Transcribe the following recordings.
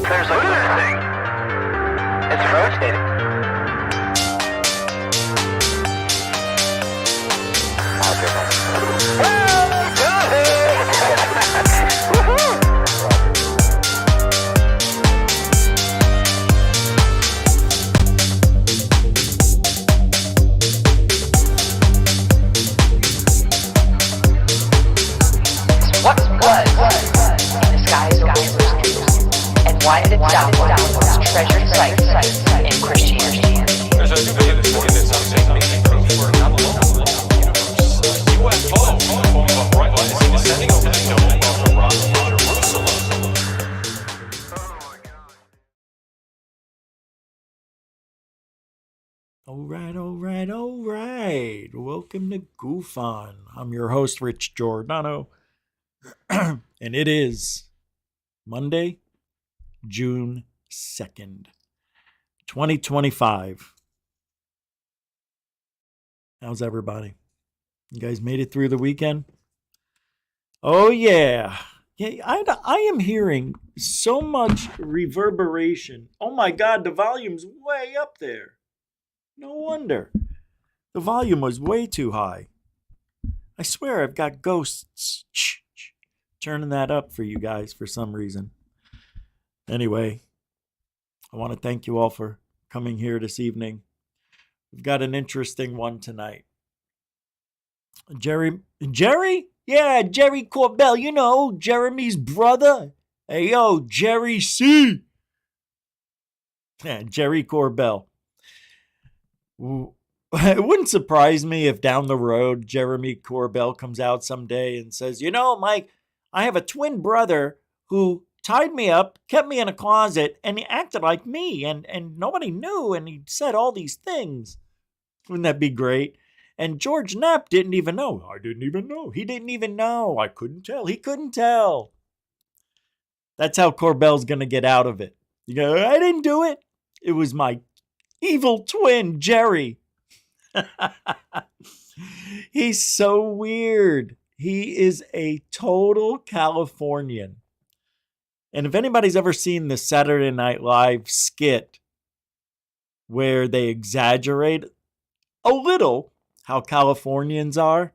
There's a thing. It's rotating. What was in the skies over Jerusalem, and why did it down treasured sites in Christianity? There's a new video that's making proof for not alone universe. UFO, form of bright light, is descending over the dome of the rock of Jerusalem. All right. Welcome to GUFON. I'm your host, Rich Giordano. And it is Monday, June 2nd, 2025. How's everybody? You guys made it through the weekend? Oh, yeah. I am hearing so much reverberation. Oh, my God, the volume's way up there. No wonder. The volume was way too high. I swear I've got ghosts turning that up for you guys for some reason. Anyway, I want to thank you all for coming here this evening. We've got an interesting one tonight. Jerry? Yeah, Jerry Corbell, you know, Jeremy's brother. Hey, yo, Jerry C. Yeah, Jerry Corbell. It wouldn't surprise me if down the road Jeremy Corbell comes out someday and says, you know, Mike, I have a twin brother who tied me up, kept me in a closet, and he acted like me, and nobody knew, and he said all these things. Wouldn't that be great? And George Knapp didn't even know. I didn't even know. He didn't even know. I couldn't tell. He couldn't tell. That's how Corbell's going to get out of it. You go, I didn't do it. It was my evil twin, Jerry. He's so weird. He is a total Californian. And if anybody's ever seen the Saturday Night Live skit where they exaggerate a little how Californians are,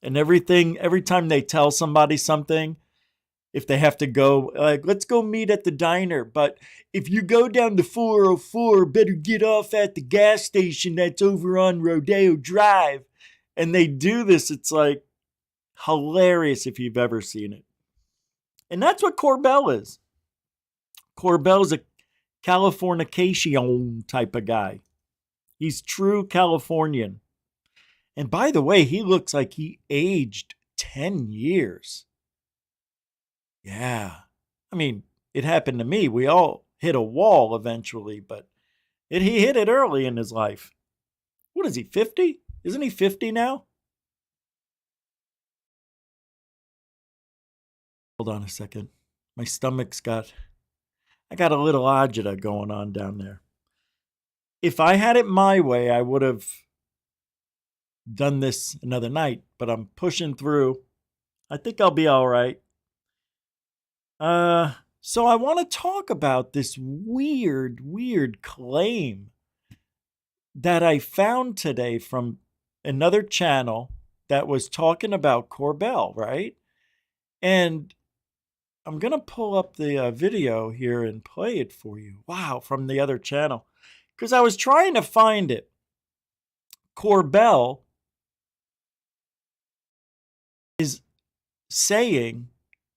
and every time they tell somebody something, if they have to go, like, let's go meet at the diner, but if you go down to 404, better get off at the gas station that's over on Rodeo Drive. And they do this. It's like hilarious if you've ever seen it. And that's what Corbell is. Corbell's a Californication type of guy. He's true Californian. And by the way, he looks like he aged 10 years. Yeah. I mean, it happened to me. We all hit a wall eventually, but he hit it early in his life. What is he, 50? Isn't he 50 now? Hold on a second. My stomach's I got a little agita going on down there. If I had it my way, I would have done this another night, but I'm pushing through. I think I'll be all right. So I want to talk about this weird claim that I found today from another channel that was talking about Corbell, right? And I'm going to pull up the video here and play it for you. Wow, from the other channel. Because I was trying to find it. Corbell is saying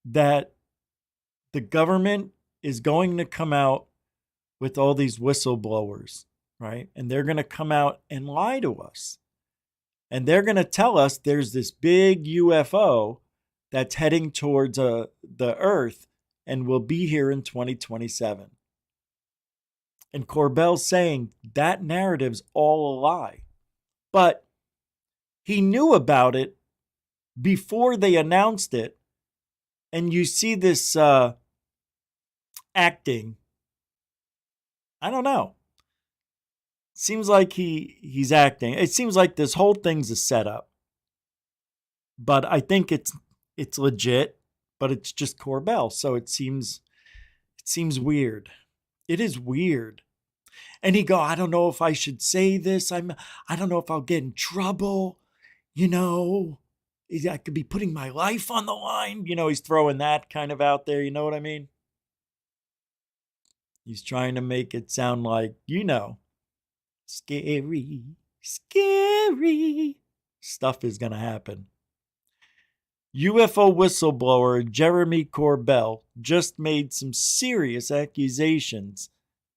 that the government is going to come out with all these whistleblowers, right? And they're going to come out and lie to us. And they're going to tell us there's this big UFO that's heading towards the Earth and will be here in 2027. And Corbell's saying that narrative's all a lie. But he knew about it before they announced it. And you see this acting. I don't know. Seems like he's acting. It seems like this whole thing's a setup. But I think it's legit, but it's just Corbell. So it seems seems weird. It is weird. And he go, I don't know if I should say this. I don't know if I'll get in trouble. You know, I could be putting my life on the line. You know, he's throwing that kind of out there. You know what I mean? He's trying to make it sound like, you know, scary, scary stuff is going to happen. UFO whistleblower Jeremy Corbell just made some serious accusations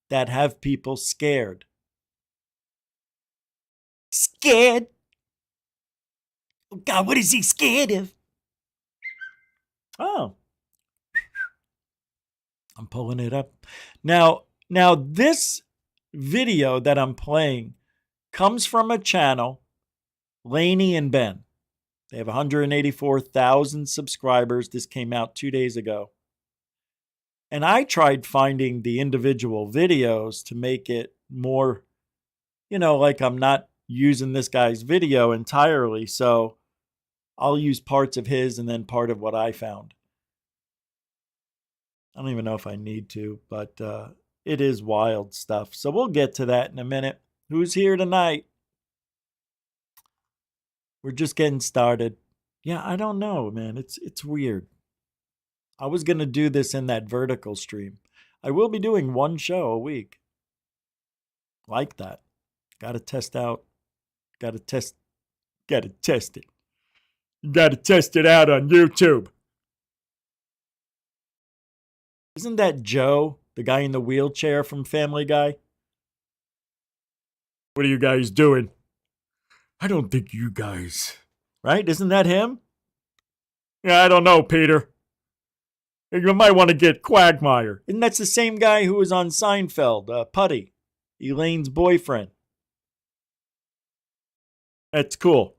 that have people scared. Scared? Oh God, what is he scared of? Oh. I'm pulling it up. Now this video that I'm playing comes from a channel, Laney and Ben. They have 184,000 subscribers. This came out 2 days ago. And I tried finding the individual videos to make it more, you know, like I'm not using this guy's video entirely. So I'll use parts of his and then part of what I found. I don't even know if I need to, but it is wild stuff. So we'll get to that in a minute. Who's here tonight? We're just getting started. Yeah, I don't know, man. It's weird. I was going to do this in that vertical stream. I will be doing one show a week. Like that. Got to test out. Got to test it. You got to test it out on YouTube. Isn't that Joe, the guy in the wheelchair from Family Guy? What are you guys doing? I don't think you guys... Right? Isn't that him? Yeah, I don't know, Peter. You might want to get Quagmire. And that's the same guy who was on Seinfeld, Putty, Elaine's boyfriend. That's cool.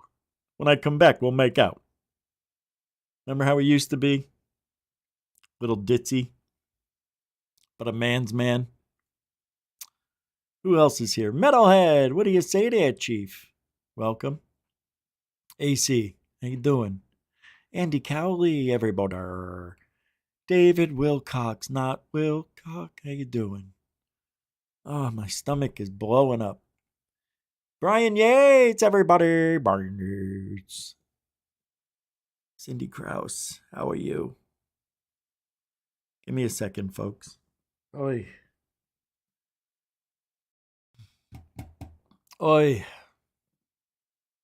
When I come back, we'll make out. Remember how he used to be? Little ditzy. But a man's man. Who else is here? Metalhead, what do you say there, Chief? Welcome. AC, how you doing? Andy Cowley, everybody. David Wilcox, not Wilcox. How you doing? Oh, my stomach is blowing up. Brian Yates, everybody. Brian Yates. Cindy Krause, how are you? Give me a second, folks. Oi. Oi.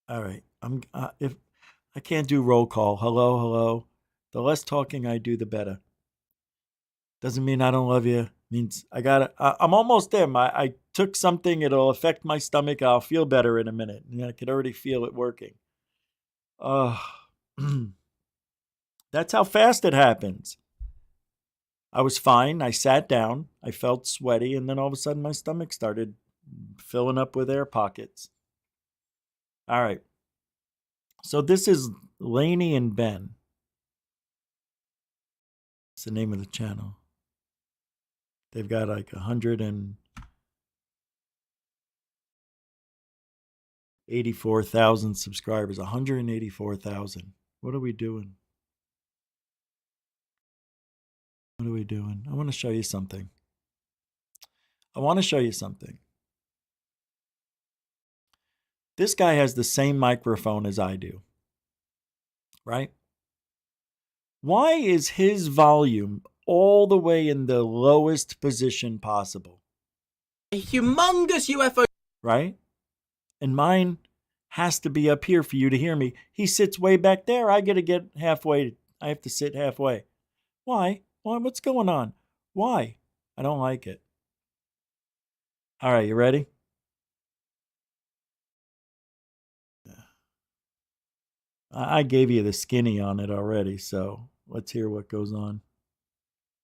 All right. If I can't do roll call. Hello. The less talking I do, the better. Doesn't mean I don't love you. Means I gotta. I'm almost there. I took something. It'll affect my stomach. I'll feel better in a minute. And I could already feel it working. That's how fast it happens. I was fine. I sat down. I felt sweaty, and then all of a sudden my stomach started filling up with air pockets. All right. So this is Laney and Ben. It's the name of the channel. They've got like 184,000 subscribers. 184,000. What are we doing? What are we doing? I want to show you something. This guy has the same microphone as I do. Right? Why is his volume all the way in the lowest position possible? A humongous UFO. Right? And mine has to be up here for you to hear me. He sits way back there. I got to get halfway. I have to sit halfway. Why? What's going on? Why? I don't like it. All right, you ready? I gave you the skinny on it already, so let's hear what goes on.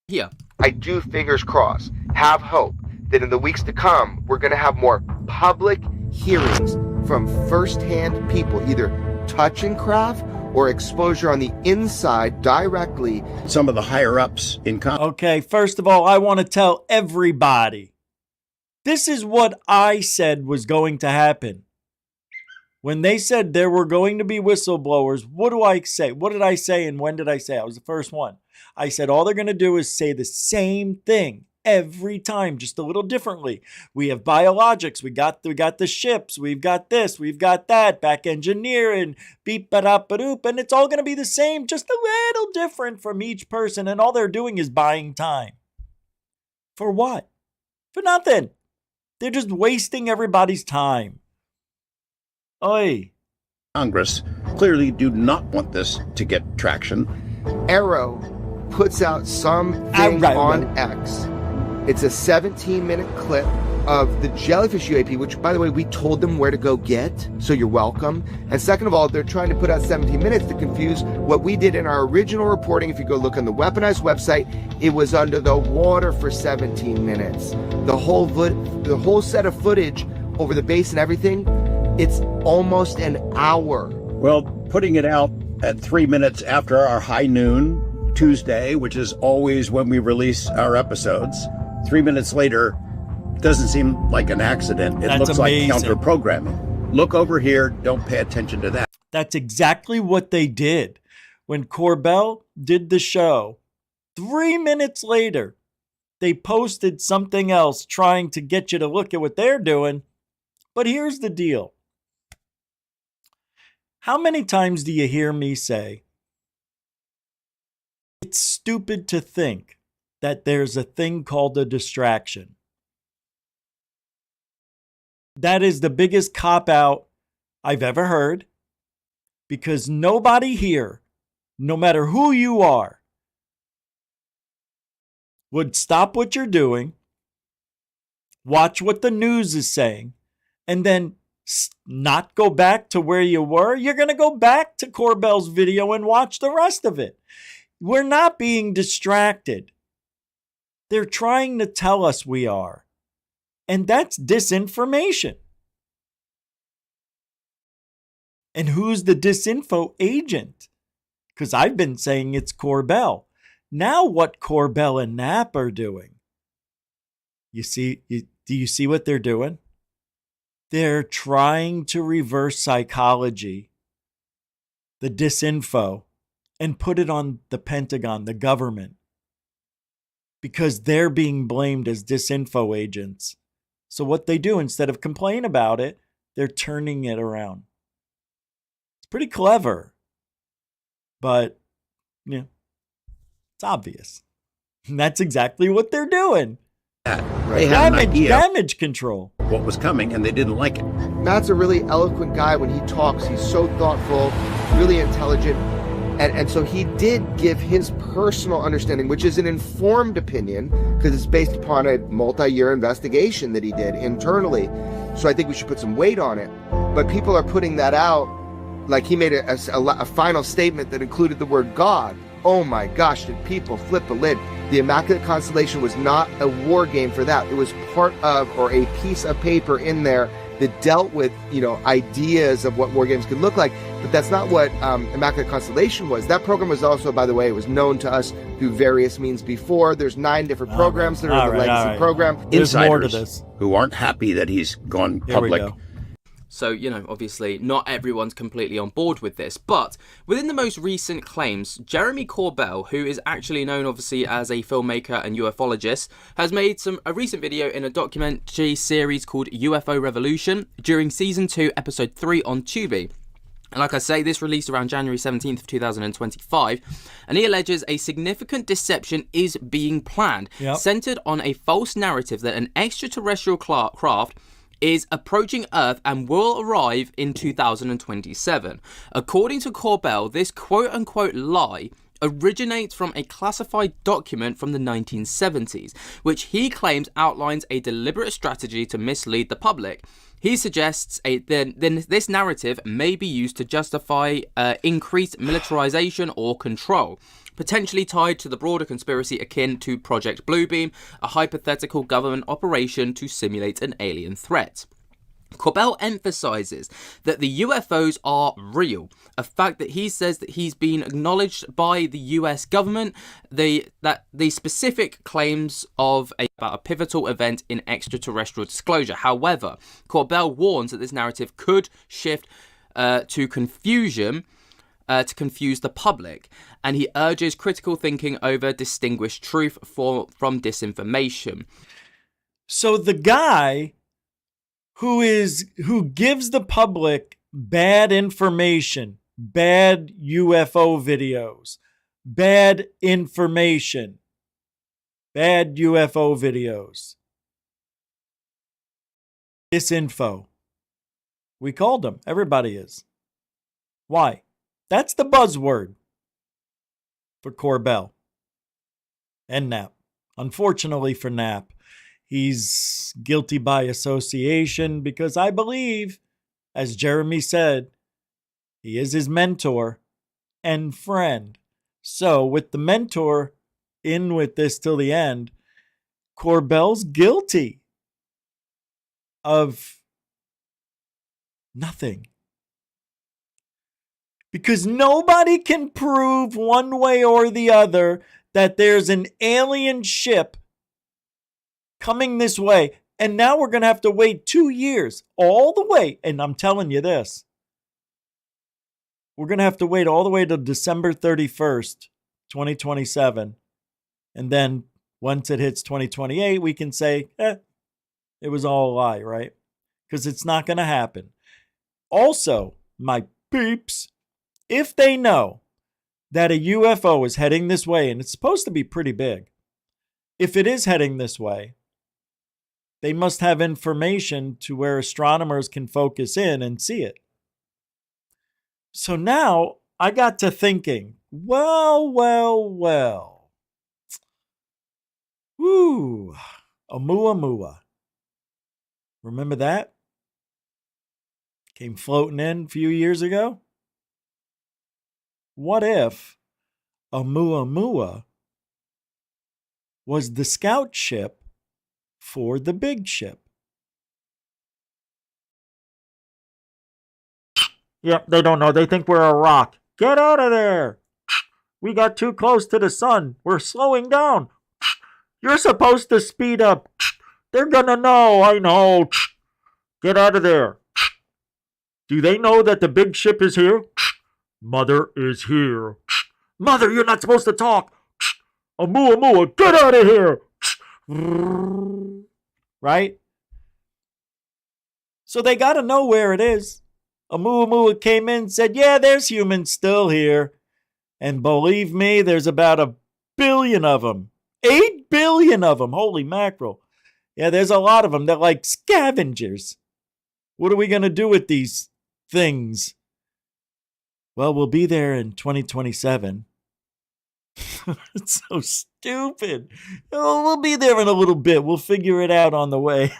Here. I do, fingers crossed, have hope that in the weeks to come, we're going to have more public hearings from first-hand people, either touching craft or exposure on the inside directly. Some of the higher-ups in Okay, first of all, I want to tell everybody, this is what I said was going to happen. When they said there were going to be whistleblowers, what do I say? What did I say and when did I say? I was the first one. I said all they're going to do is say the same thing every time, just a little differently. We have biologics, we got the ships, we've got this, we've got that, back engineering, beep ba da ba doop, and it's all going to be the same, just a little different from each person, and all they're doing is buying time. For what? For nothing. They're just wasting everybody's time. Oi. Congress clearly do not want this to get traction. Arrow puts out something on X. It's a 17-minute clip of the jellyfish UAP, which, by the way, we told them where to go get, so you're welcome. And second of all, they're trying to put out 17 minutes to confuse what we did in our original reporting. If you go look on the Weaponized website, it was under the water for 17 minutes. The whole set of footage over the base and everything, it's almost an hour. Well, putting it out at 3 minutes after our high noon Tuesday, which is always when we release our episodes, 3 minutes later doesn't seem like an accident. It looks amazing. Like counter-programming. Look over here. Don't pay attention to that. That's exactly what they did. When Corbell did the show, 3 minutes later, they posted something else trying to get you to look at what they're doing. But here's the deal. How many times do you hear me say, it's stupid to think that there's a thing called a distraction? That is the biggest cop-out I've ever heard, because nobody here, no matter who you are, would stop what you're doing, watch what the news is saying, and then not go back to where you were. You're going to go back to Corbell's video and watch the rest of it. We're not being distracted. They're trying to tell us we are. And that's disinformation. And who's the disinfo agent? Because I've been saying it's Corbell. Now what Corbell and Knapp are doing? Do you see what they're doing? They're trying to reverse psychology, the disinfo, and put it on the Pentagon, the government, because they're being blamed as disinfo agents. So what they do, instead of complain about it, they're turning it around. It's pretty clever, but yeah, it's obvious. And that's exactly what they're doing. They had an idea damage control. What was coming, and they didn't like it. Matt's a really eloquent guy when he talks. He's so thoughtful, really intelligent. And so he did give his personal understanding, which is an informed opinion, because it's based upon a multi-year investigation that he did internally. So I think we should put some weight on it. But people are putting that out like he made a final statement that included the word God. Oh my gosh, did people flip a lid? The Immaculate Constellation was not a war game for that. It was part of, or a piece of paper in there that dealt with, ideas of what war games could look like. But that's not what Immaculate Constellation was. That program was also, by the way, it was known to us through various means before. There's 9 different programs that are the legacy program. There's Insiders more to this. Who aren't happy that he's gone public. Here we go. So, obviously not everyone's completely on board with this, but within the most recent claims, Jeremy Corbell, who is actually known obviously as a filmmaker and ufologist, has made a recent video in a documentary series called UFO Revolution during season 2, episode 3 on Tubi. And like I say, this released around January 17th of 2025, and he alleges a significant deception is being planned, centered on a false narrative that an extraterrestrial craft is approaching Earth and will arrive in 2027. According to Corbell, this quote-unquote lie originates from a classified document from the 1970s, which he claims outlines a deliberate strategy to mislead the public. He suggests this narrative may be used to justify increased militarization or control, potentially tied to the broader conspiracy akin to Project Bluebeam, a hypothetical government operation to simulate an alien threat. Corbell emphasizes that the UFOs are real, a fact that he says that he's been acknowledged by the US government, that the specific claims about a pivotal event in extraterrestrial disclosure. However, Corbell warns that this narrative could shift to confusion. To confuse the public, and he urges critical thinking over distinguished truth from disinformation. So the guy who gives the public bad information, bad UFO videos, bad information, bad UFO videos, disinfo. We called him. Everybody is. Why? That's the buzzword for Corbell and Knapp. Unfortunately for Knapp, he's guilty by association because I believe, as Jeremy said, he is his mentor and friend. So with the mentor in with this till the end, Corbell's guilty of nothing. Because nobody can prove one way or the other that there's an alien ship coming this way. And now we're going to have to wait 2 years all the way. And I'm telling you this. We're going to have to wait all the way to December 31st, 2027. And then once it hits 2028, we can say, it was all a lie, right? Because it's not going to happen. Also, my peeps, if they know that a UFO is heading this way, and it's supposed to be pretty big, if it is heading this way, they must have information to where astronomers can focus in and see it. So now I got to thinking, well. Woo, Amuamua. Remember that? Came floating in a few years ago. What if Amuamua was the scout ship for the big ship? Yep, they don't know. They think we're a rock. Get out of there. We got too close to the sun. We're slowing down. You're supposed to speed up. They're gonna know. I know. Get out of there. Do they know that the big ship is here? Mother is here. Mother, you're not supposed to talk. Amuamua, get out of here. Right? So they got to know where it is. Amuamua came in and said, yeah, there's humans still here. And believe me, there's about 1 billion of them. 8 billion of them. Holy mackerel. Yeah, there's a lot of them. They're like scavengers. What are we going to do with these things? Well, we'll be there in 2027. It's so stupid. Oh, we'll be there in a little bit. We'll figure it out on the way.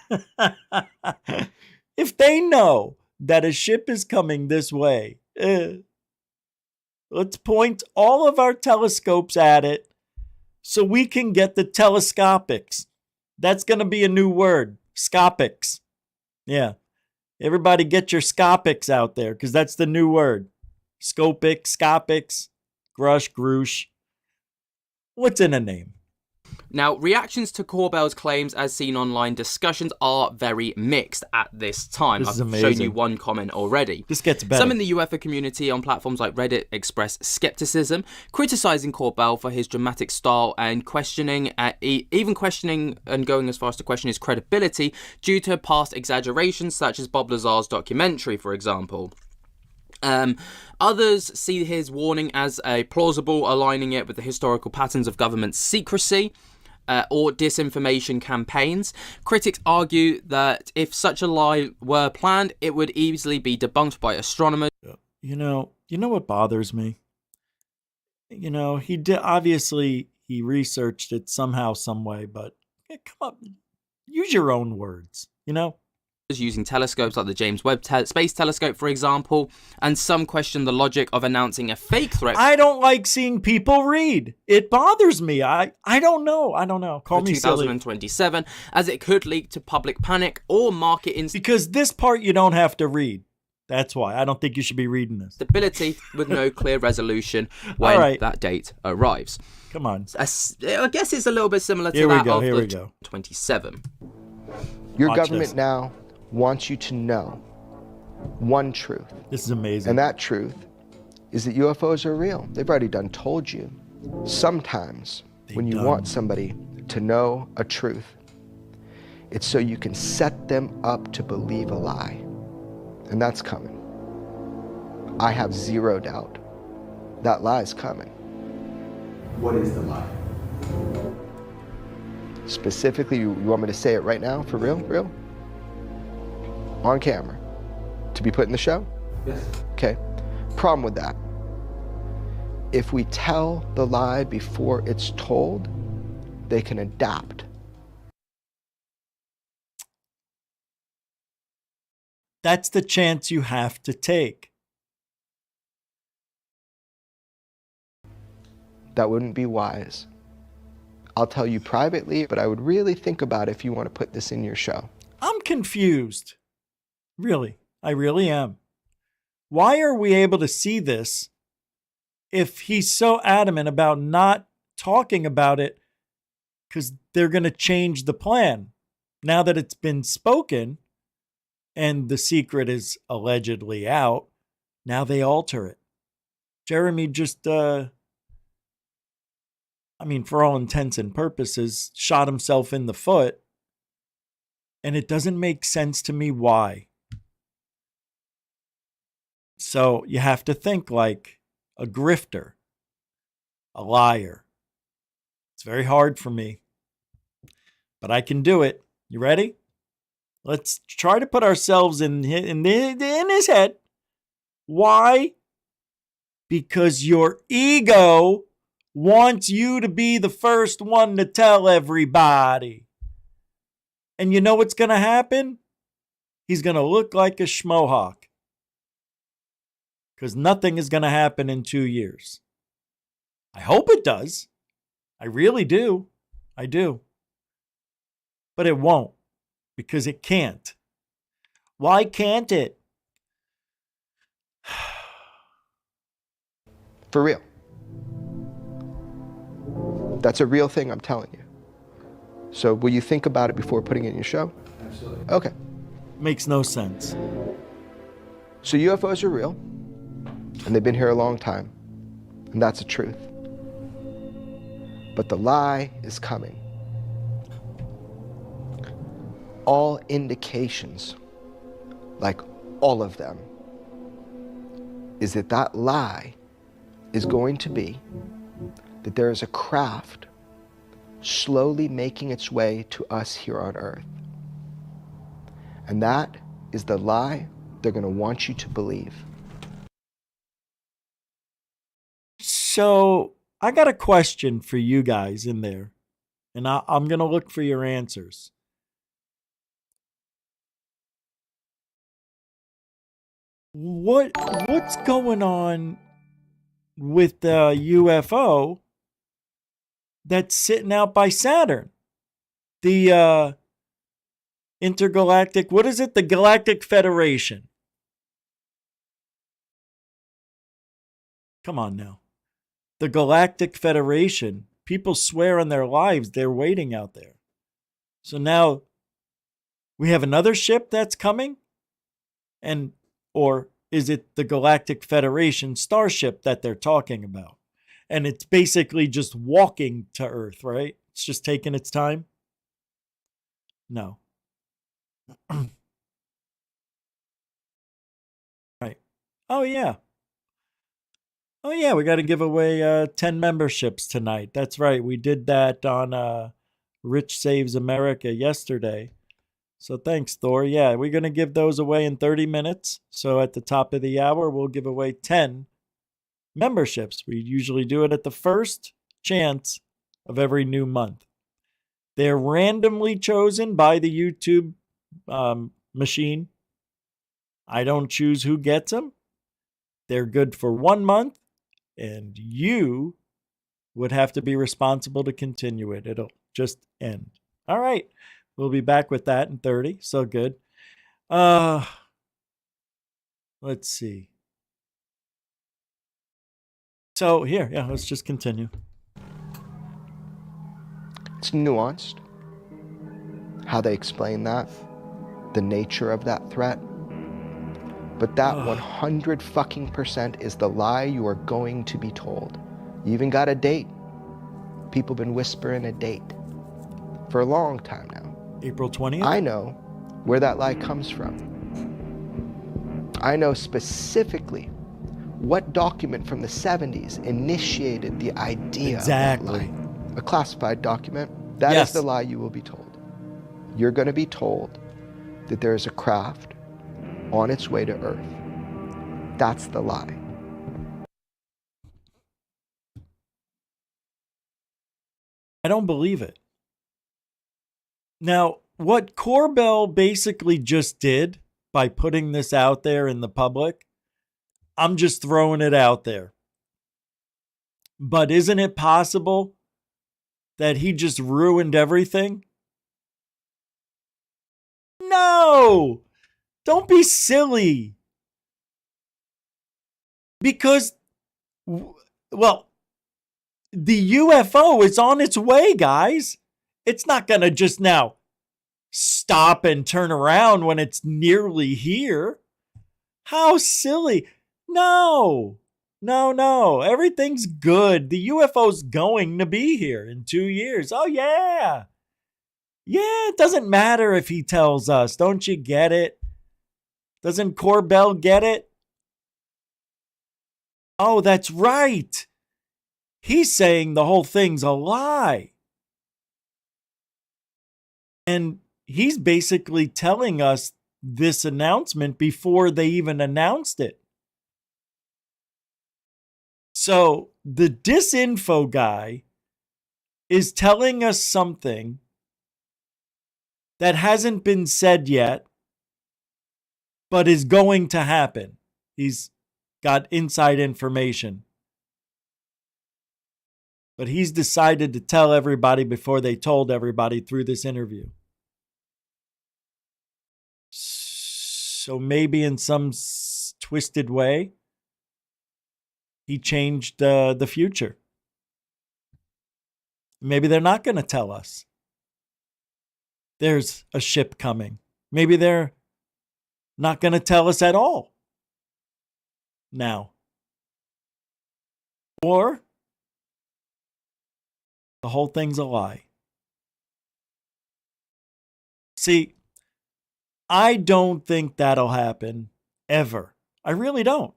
If they know that a ship is coming this way, let's point all of our telescopes at it so we can get the telescopics. That's going to be a new word. Scopics. Yeah. Everybody get your scopics out there because that's the new word. Scopics, scopics, grush, groosh. What's in a name? Now, reactions to Corbell's claims as seen online discussions are very mixed at this time. This is I've amazing. shown you one comment already. This gets better. Some in the UFO community on platforms like Reddit express skepticism, criticizing Corbell for his dramatic style and questioning, even questioning and going as far as to question his credibility due to past exaggerations such as Bob Lazar's documentary, for example. Others see his warning as a plausible, aligning it with the historical patterns of government secrecy or disinformation campaigns. Critics argue that if such a lie were planned, it would easily be debunked by astronomers. You know what bothers me? He did, obviously he researched it somehow, some way, but come on, use your own words, using telescopes like the James Webb Space Telescope, for example, and some question the logic of announcing a fake threat. I don't like seeing people read. It bothers me. I don't know. Call me silly. 2027, as it could lead to public panic or market instability. Because this part you don't have to read. That's why. I don't think you should be reading this. Stability with no clear resolution when that date arrives. Come on. I guess it's a little bit similar to Here we that go, of here the we go. 27. Your Watch government this. now wants you to know one truth. This is amazing. And that truth is that UFOs are real. They've already done told you. Sometimes when you want somebody to know a truth, it's so you can set them up to believe a lie. And that's coming. I have zero doubt that lie is coming. What is the lie? Specifically, you want me to say it right now, for real? Real? On camera? To be put in the show? Yes. Okay. Problem with that. If we tell the lie before it's told, they can adapt. That's the chance you have to take. That wouldn't be wise. I'll tell you privately, but I would really think about if you want to put this in your show. I'm confused. Really, I really am. Why are we able to see this if he's so adamant about not talking about it? Because they're going to change the plan. Now that it's been spoken and the secret is allegedly out, now they alter it. Jeremy just, for all intents and purposes, shot himself in the foot. And it doesn't make sense to me why. So you have to think like a grifter, a liar. It's very hard for me, but I can do it. You ready? Let's try to put ourselves in his head. Why? Because your ego wants you to be the first one to tell everybody. And you know what's going to happen? He's going to look like a schmohawk. Because nothing is going to happen in 2 years. I hope it does. I really do. I do. But it won't. Because it can't. Why can't it? For real. That's a real thing, I'm telling you. So will you think about it before putting it in your show? Absolutely. Okay. Makes no sense. So UFOs are real, and they've been here a long time, and that's the truth. But the lie is coming. All indications, like all of them, is that that lie is going to be that there is a craft slowly making its way to us here on Earth. And that is the lie they're going to want you to believe. So I got a question for you guys in there, and I'm going to look for your answers. What's going on with the UFO that's sitting out by Saturn? The intergalactic, what is it? The Galactic Federation. Come on now. The Galactic Federation. People swear on their lives they're waiting out there. So now we have another ship that's coming? Or is it the Galactic Federation starship that they're talking about? And it's basically just walking to Earth, right? It's just taking its time? No. Right. Oh, yeah. Oh, yeah, we got to give away 10 memberships tonight. That's right. We did that on Rich Saves America yesterday. So thanks, Thor. Yeah, we're going to give those away in 30 minutes. So at the top of the hour, we'll give away 10 memberships. We usually do it at the first chance of every new month. They're randomly chosen by the YouTube machine. I don't choose who gets them. They're good for 1 month, and you would have to be responsible to continue it. It'll just end. All right. We'll be back with that in 30. So good. Let's see. So here, yeah, let's just continue. It's nuanced, how they explain that, the nature of that threat. But that 100 fucking percent is the lie you are going to be told. You even got a date. People been whispering a date for a long time now. April 20th? I know where that lie comes from. I know specifically what document from the 70s initiated the idea of that lie. A classified document. That is the lie you will be told. You're going to be told that there is a craft on its way to Earth. That's the lie. I don't believe it. Now, what Corbell basically just did by putting this out there in the public, I'm just throwing it out there. But isn't it possible that he just ruined everything? No! Don't be silly. Because, well, the UFO is on its way, guys. It's not going to just now stop and turn around when it's nearly here. How silly. No. Everything's good. The UFO's going to be here in 2 years. Oh, yeah. Yeah, it doesn't matter if he tells us. Don't you get it? Doesn't Corbell get it? Oh, that's right. He's saying the whole thing's a lie. And he's basically telling us this announcement before they even announced it. So the disinfo guy is telling us something that hasn't been said yet, but is going to happen. He's got inside information. But he's decided to tell everybody before they told everybody through this interview. So maybe in some twisted way, he changed the future. Maybe they're not going to tell us there's a ship coming. Maybe they're not going to tell us at all now. Or the whole thing's a lie. See, I don't think that'll happen ever. I really don't.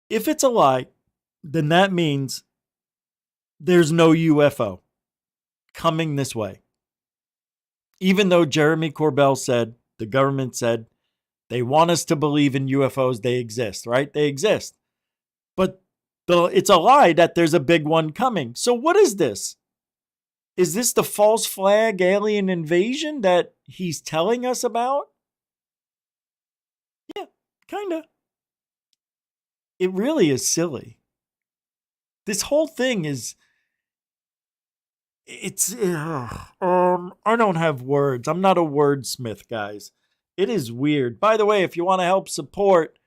If it's a lie, then that means there's no UFO coming this way. Even though Jeremy Corbell said, the government said, they want us to believe in UFOs, they exist, right? They exist. But it's a lie that there's a big one coming. So what is this? Is this the false flag alien invasion that he's telling us about? Yeah, kind of. It really is silly. This whole thing is, I don't have words. I'm not a wordsmith, guys. It is weird. By the way, if you want to help support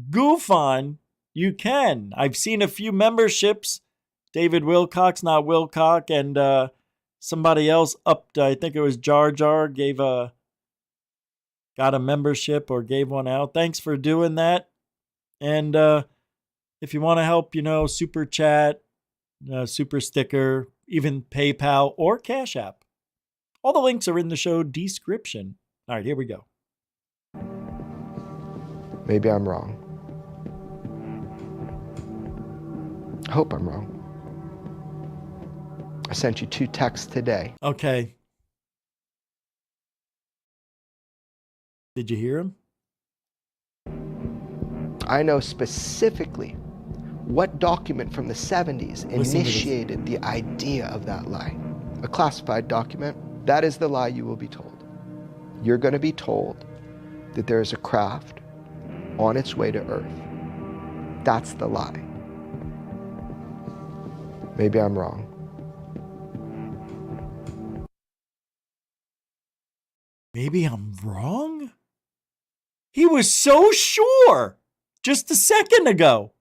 GUFON, you can. I've seen a few memberships. David Wilcox, not Wilcock, and somebody else upped. I think it was Jar Jar got a membership or gave one out. Thanks for doing that. And if you want to help, super chat, super sticker, even PayPal or Cash App. All the links are in the show description. All right, here we go. Maybe I'm wrong. I hope I'm wrong. I sent you 2 texts today. Okay. Did you hear him? I know specifically what document from the 70s initiated the idea of that lie. A classified document. That is the lie you will be told. You're going to be told that there is a craft on its way to Earth. That's the lie. Maybe I'm wrong. Maybe I'm wrong? He was so sure just a second ago.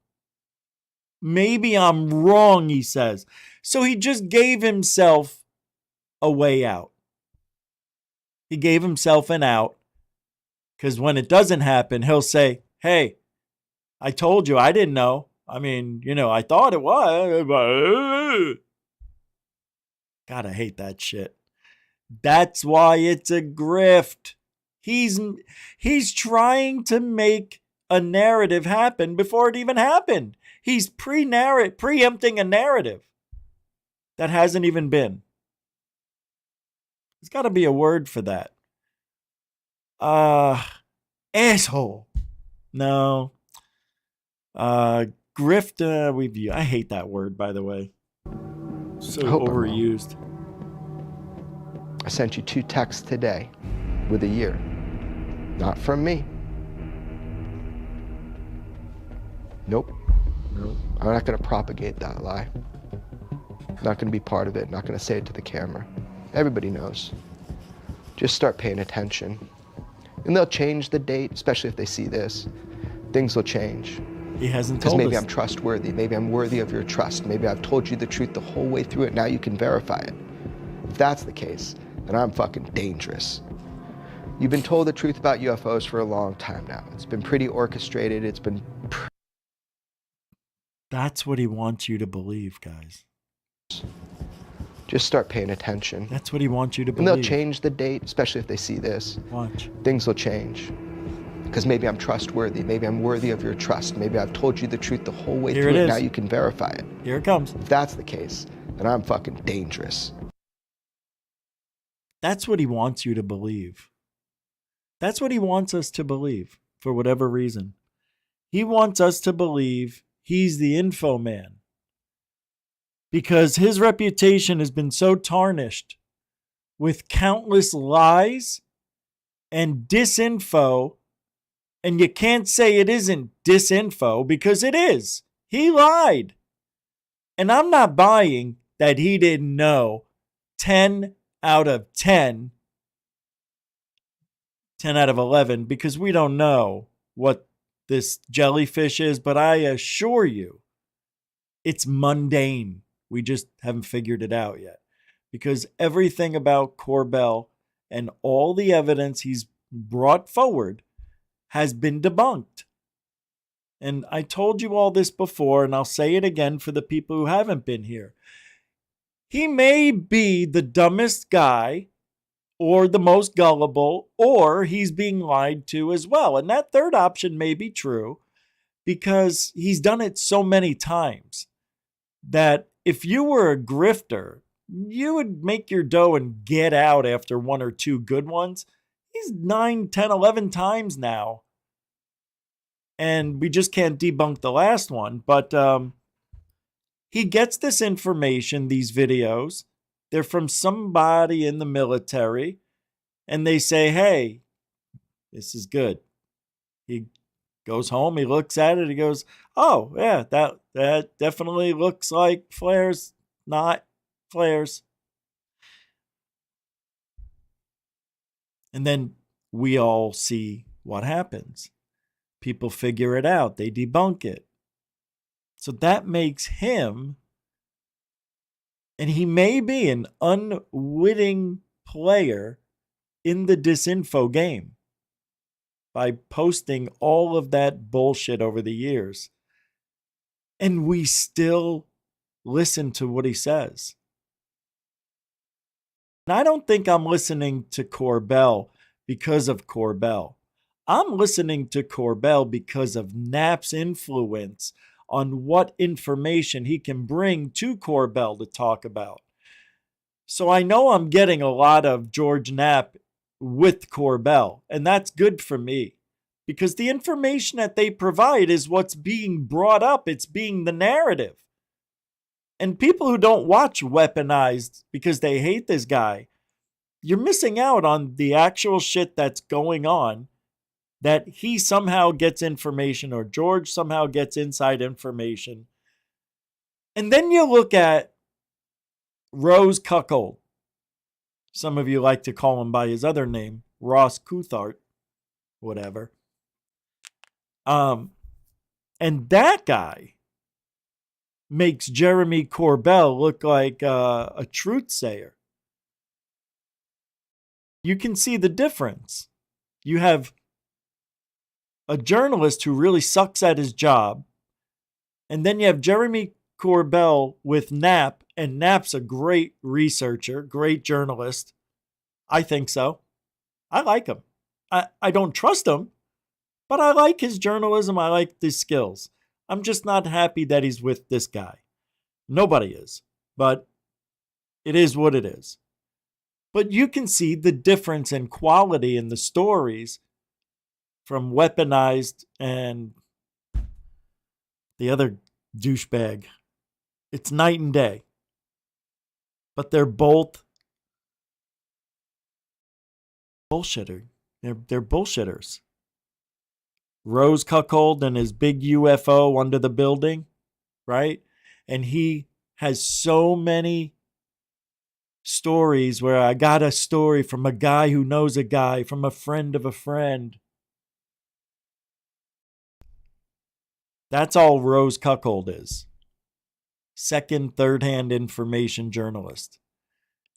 Maybe I'm wrong, he says. So he just gave himself a way out. He gave himself an out because when it doesn't happen, he'll say, hey, I told you, I didn't know. I mean, I thought it was. God, I hate that shit. That's why it's a grift. He's trying to make a narrative happen before it even happened. He's preempting a narrative that hasn't even been. There's got to be a word for that. Asshole. No. Grift. I hate that word, by the way. So overused. I sent you 2 texts today with a year. Not from me. Nope. I'm not going to propagate that lie. I'm not going to be part of it. Not going to say it to the camera. Everybody knows. Just start paying attention. And they'll change the date, especially if they see this. Things will change. He hasn't told us. Because maybe I'm trustworthy. Maybe I'm worthy of your trust. Maybe I've told you the truth the whole way through it. Now you can verify it. If that's the case, then I'm fucking dangerous. You've been told the truth about UFOs for a long time now. It's been pretty orchestrated. It's been... That's what he wants you to believe, guys. Just start paying attention. That's what he wants you to believe. And they'll change the date, especially if they see this. Watch. Things will change. Because maybe I'm trustworthy. Maybe I'm worthy of your trust. Maybe I've told you the truth the whole way through it. Now you can verify it. Here it comes. If that's the case, then I'm fucking dangerous. That's what he wants you to believe. That's what he wants us to believe, for whatever reason. He wants us to believe he's the info man. Because his reputation has been so tarnished with countless lies and disinfo. And you can't say it isn't disinfo because it is. He lied. And I'm not buying that he didn't know 10 out of 10 out of 11, because we don't know what this jellyfish is, but I assure you it's mundane. We just haven't figured it out yet. Because everything about Corbell and all the evidence he's brought forward has been debunked. And I told you all this before, and I'll say it again for the people who haven't been here. He may be the dumbest guy or the most gullible, or he's being lied to as well. And that third option may be true because he's done it so many times that if you were a grifter, you would make your dough and get out after 1 or 2 good ones. He's 9, 10, 11 times now. And we just can't debunk the last one. But he gets this information, these videos. They're from somebody in the military. And they say, hey, this is good. He goes home, he looks at it, he goes, oh, yeah, that definitely looks like flares, not flares. And then we all see what happens. People figure it out. They debunk it. So that makes him, and he may be an unwitting player in the disinfo game by posting all of that bullshit over the years. And we still listen to what he says. And I don't think I'm listening to Corbell because of Corbell. I'm listening to Corbell because of Knapp's influence on what information he can bring to Corbell to talk about. So I know I'm getting a lot of George Knapp with Corbell, and that's good for me because the information that they provide is what's being brought up. It's being the narrative. And people who don't watch Weaponized because they hate this guy, you're missing out on the actual shit that's going on, that he somehow gets information or George somehow gets inside information. And then you look at Rose Cuckold. Some of you like to call him by his other name, Ross Couthart, whatever. And that guy makes Jeremy Corbell look like a truth sayer. you can see the difference. You have a journalist who really sucks at his job, and then you have Jeremy Corbell with Knapp, and Knapp's a great researcher, great journalist. I think so. I like him. I don't trust him, but I like his journalism. I like his skills. I'm just not happy that he's with this guy. Nobody is, but it is what it is. But you can see the difference in quality in the stories from Weaponized and the other douchebag. It's night and day. But they're both bullshitter. They're bullshitters. Rose Cuckold and his big UFO under the building, right? And he has so many stories where I got a story from a guy who knows a guy, from a friend of a friend. That's all Rose Cuckold is. Second, third-hand information journalist.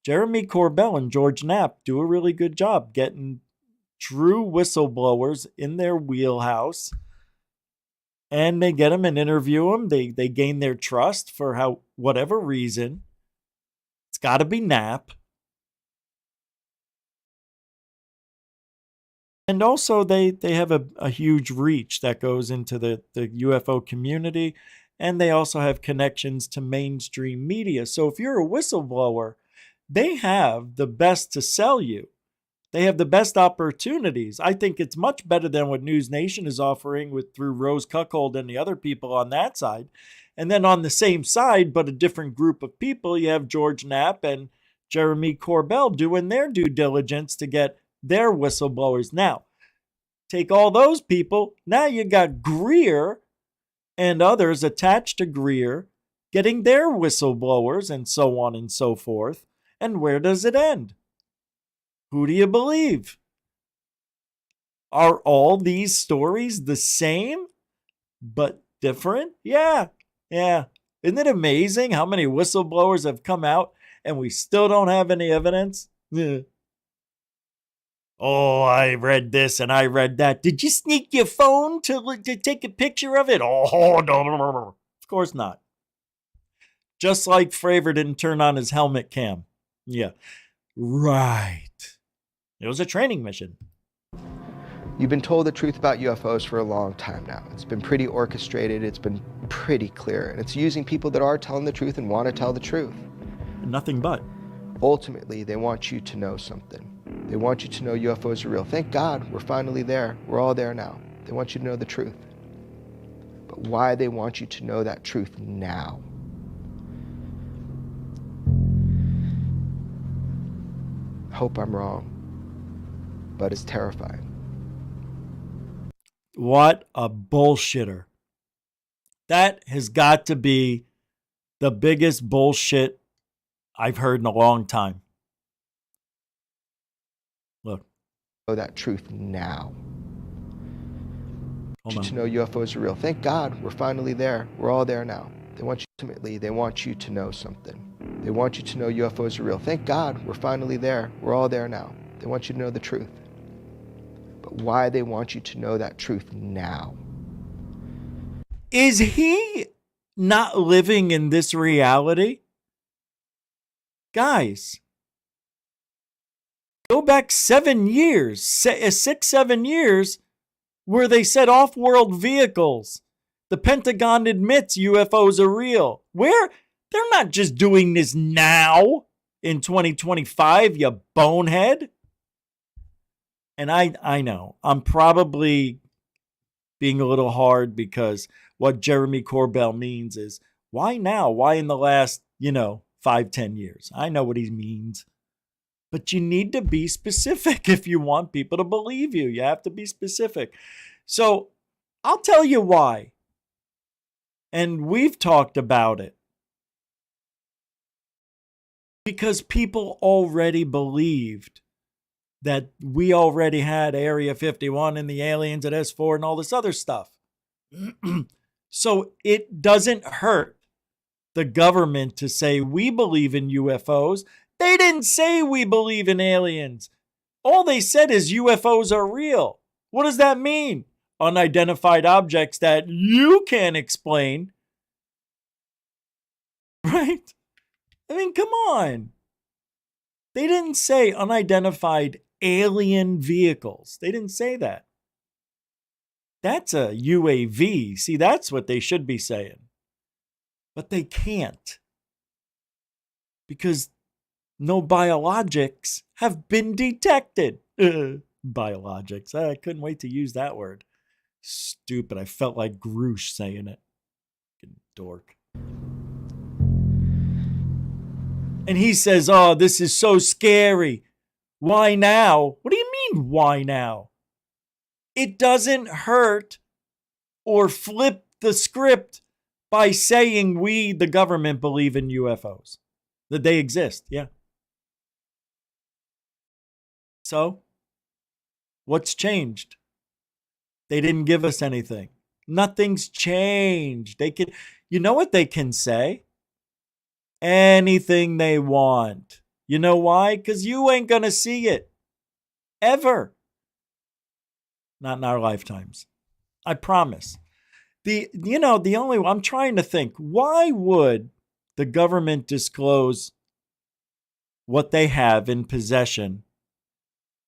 Jeremy Corbell and George Knapp do a really good job getting true whistleblowers in their wheelhouse, and they get them and interview them. They gain their trust for whatever reason. It's got to be Knapp. And also they have a huge reach that goes into the UFO community, and they also have connections to mainstream media. So if you're a whistleblower, they have the best to sell you. They have the best opportunities. I think it's much better than what News Nation is offering through Rose Cuckold and the other people on that side. And then on the same side, but a different group of people, you have George Knapp and Jeremy Corbell doing their due diligence to get their whistleblowers. Now, take all those people. Now you got Greer and others attached to Greer getting their whistleblowers and so on and so forth. And where does it end? Who do you believe? Are all these stories the same but different? Yeah. Isn't it amazing how many whistleblowers have come out and we still don't have any evidence? Oh, I read this and I read that. Did you sneak your phone to take a picture of it? Oh, no. Of course not. Just like Fravor didn't turn on his helmet cam. Yeah. Right. It was a training mission. You've been told the truth about UFOs for a long time now. It's been pretty orchestrated, it's been pretty clear, and it's using people that are telling the truth and want to tell the truth. Nothing but. Ultimately, they want you to know something. They want you to know UFOs are real. Thank God we're finally there. We're all there now. They want you to know the truth. But why they want you to know that truth now? Hope I'm wrong, but it's terrifying. What a bullshitter. That has got to be the biggest bullshit I've heard in a long time. Look. Know that truth now. Hold You on. to know UFOs are real. Thank God we're finally there. We're all there now. They want you, ultimately, they want you to know something. They want you to know UFOs are real. Thank God we're finally there. We're all there now. They want you to know the truth. But why they want you to know that truth now? Is he not living in this reality? Guys, go back 7 years, 7 years, where they said off-world vehicles. The Pentagon admits UFOs are real. Where? They're not just doing this now in 2025, you bonehead. And I know, I'm probably being a little hard because what Jeremy Corbell means is, why now? Why in the last, 5-10 years? I know what he means. But you need to be specific if you want people to believe you. You have to be specific. So I'll tell you why. And we've talked about it. Because people already believed that we already had Area 51 and the aliens at S4 and all this other stuff. So it doesn't hurt the government to say we believe in UFOs. They didn't say we believe in aliens. All they said is UFOs are real. What does that mean? Unidentified objects that you can't explain. Right? I mean, come on. They didn't say unidentified alien vehicles. They didn't say that. That's a UAV. See, that's what they should be saying. But they can't. Because no biologics have been detected. Biologics. I couldn't wait to use that word. Stupid. I felt like Groosh saying it. Fucking dork. And he says, oh, this is so scary. Why now? What do you mean, why now? It doesn't hurt or flip the script by saying we, the government, believe in UFOs. That they exist, yeah. So, what's changed? They didn't give us anything. Nothing's changed. They can, you know what they can say? Anything they want. You know why? Because you ain't going to see it. Ever. Not in our lifetimes. I promise. I'm trying to think, why would the government disclose what they have in possession?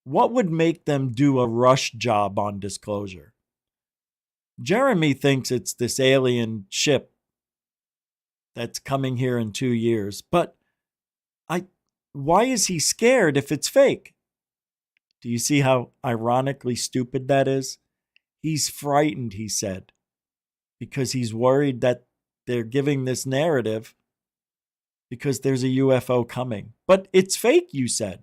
What would make them do a rush job on disclosure? Jeremy thinks it's this alien ship that's coming here in 2 years. But why is he scared if it's fake? Do you see how ironically stupid that is? He's frightened, he said, because he's worried that they're giving this narrative because there's a UFO coming. But it's fake, you said.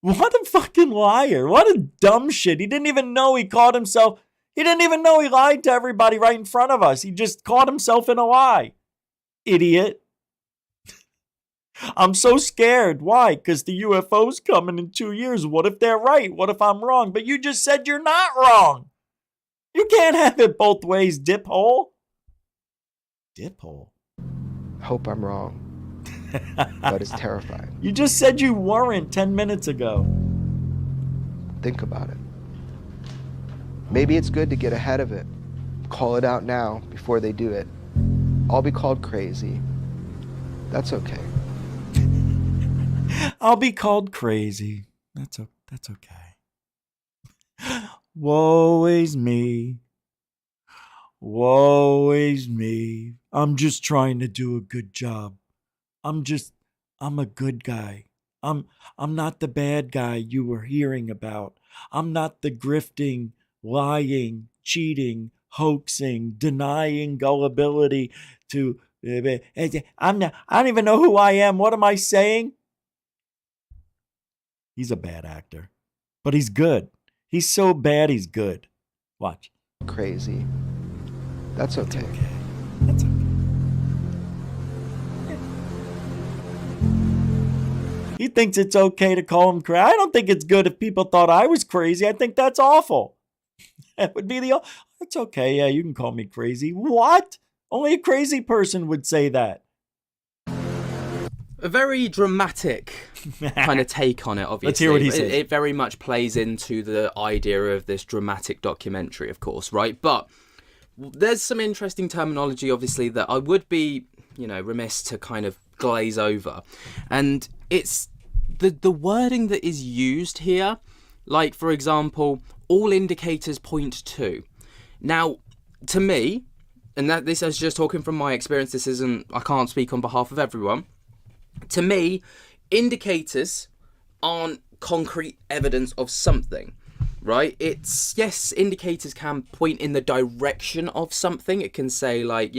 What a fucking liar. What a dumb shit. He didn't even know he caught himself. He didn't even know he lied to everybody right in front of us. He just caught himself in a lie. Idiot. I'm so scared. Why? Because the UFO's coming in 2 years. What if they're right? What if I'm wrong? But you just said you're not wrong. You can't have it both ways, diphole. Diphole. Hope I'm wrong. But it's terrifying. You just said you weren't 10 minutes ago. Think about it. Maybe it's good to get ahead of it. Call it out now before they do it. I'll be called crazy. That's okay. I'll be called crazy. That's okay. Woe is me. Woe is me. I'm just trying to do a good job. I'm a good guy. I'm not the bad guy you were hearing about. I'm not the grifting, lying, cheating, hoaxing, denying gullibility to I don't even know who I am. What am I saying? He's a bad actor, but he's good. He's so bad, he's good. Watch. Crazy. That's okay. That's okay. He thinks it's okay to call him crazy. I don't think it's good if people thought I was crazy. I think that's awful. That would be it's okay. Yeah, you can call me crazy. What? Only a crazy person would say that. A very dramatic kind of take on it, obviously. Let's hear what he says. It very much plays into the idea of this dramatic documentary, of course, right? But there's some interesting terminology, obviously, that I would be, remiss to kind of glaze over. And it's the wording that is used here. Like, for example, all indicators point to. Now, to me, and this is just talking from my experience, I can't speak on behalf of everyone. To me, indicators aren't concrete evidence of something, right? Yes, indicators can point in the direction of something. It can say, like,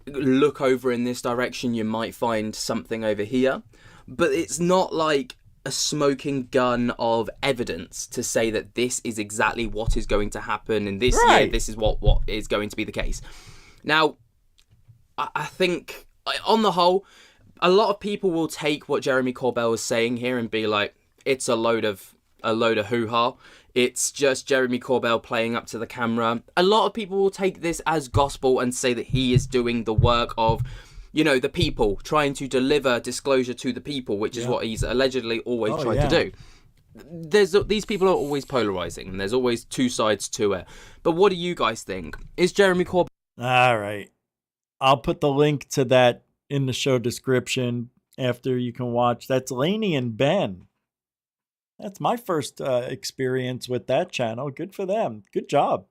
look over in this direction, you might find something over here. But it's not like a smoking gun of evidence to say that this is exactly what is going to happen in this year. This is what is going to be the case. Now, I think, on the whole, a lot of people will take what Jeremy Corbell is saying here and be like, it's a load of hoo-ha. It's just Jeremy Corbell playing up to the camera. A lot of people will take this as gospel and say that he is doing the work of you know, the people, trying to deliver disclosure to the people, which is what he's allegedly always tried to do. These people are always polarizing, and there's always two sides to it. But what do you guys think? Is Jeremy Corbell? All right. I'll put the link to that in the show description after you can watch. That's Lainey and Ben. That's my first experience with that channel. Good for them. Good job.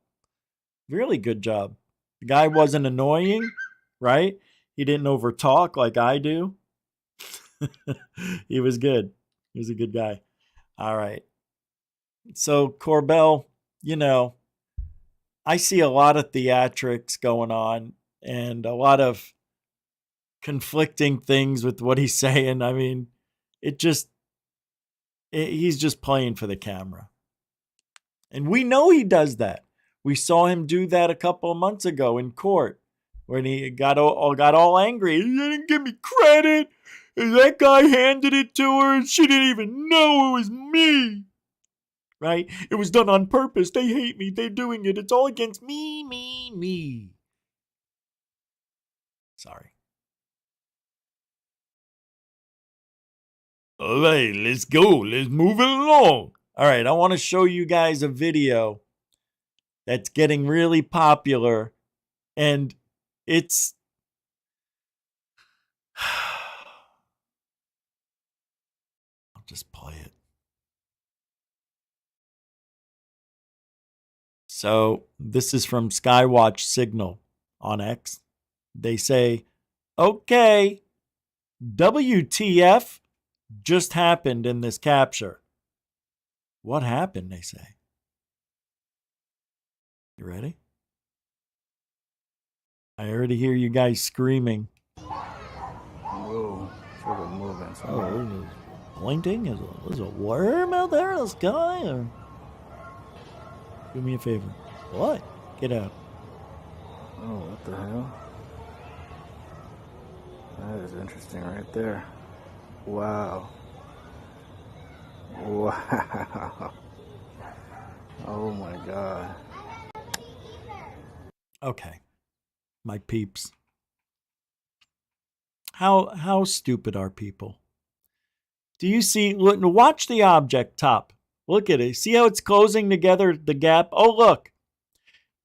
Really good job. The guy wasn't annoying, right? He didn't overtalk like I do. He was good. He was a good guy. All right. So Corbell, you know, I see a lot of theatrics going on and a lot of conflicting things with what he's saying. I mean, he's just playing for the camera. And we know he does that. We saw him do that a couple of months ago in court when he got all angry. He didn't give me credit. And that guy handed it to her and she didn't even know it was me. Right? It was done on purpose. They hate me. They're doing it. It's all against me, me. Sorry. All right, let's go. Let's move it along. All right, I want to show you guys a video that's getting really popular, and it's I'll just play it. So this is from Skywatch Signal on X. They say, okay, WTF just happened in this capture. What happened, they say. You ready? I already hear you guys screaming. Whoa, sort of moving. Oh, pointing? Is a worm out there in the sky? Or... Do me a favor. What? Get out. Oh, what the hell? That is interesting right there. Wow. Wow. Oh my God. Okay. My peeps. How stupid are people? Do you see? Look, watch the object top. Look at it. See how it's closing together, the gap? Oh, look.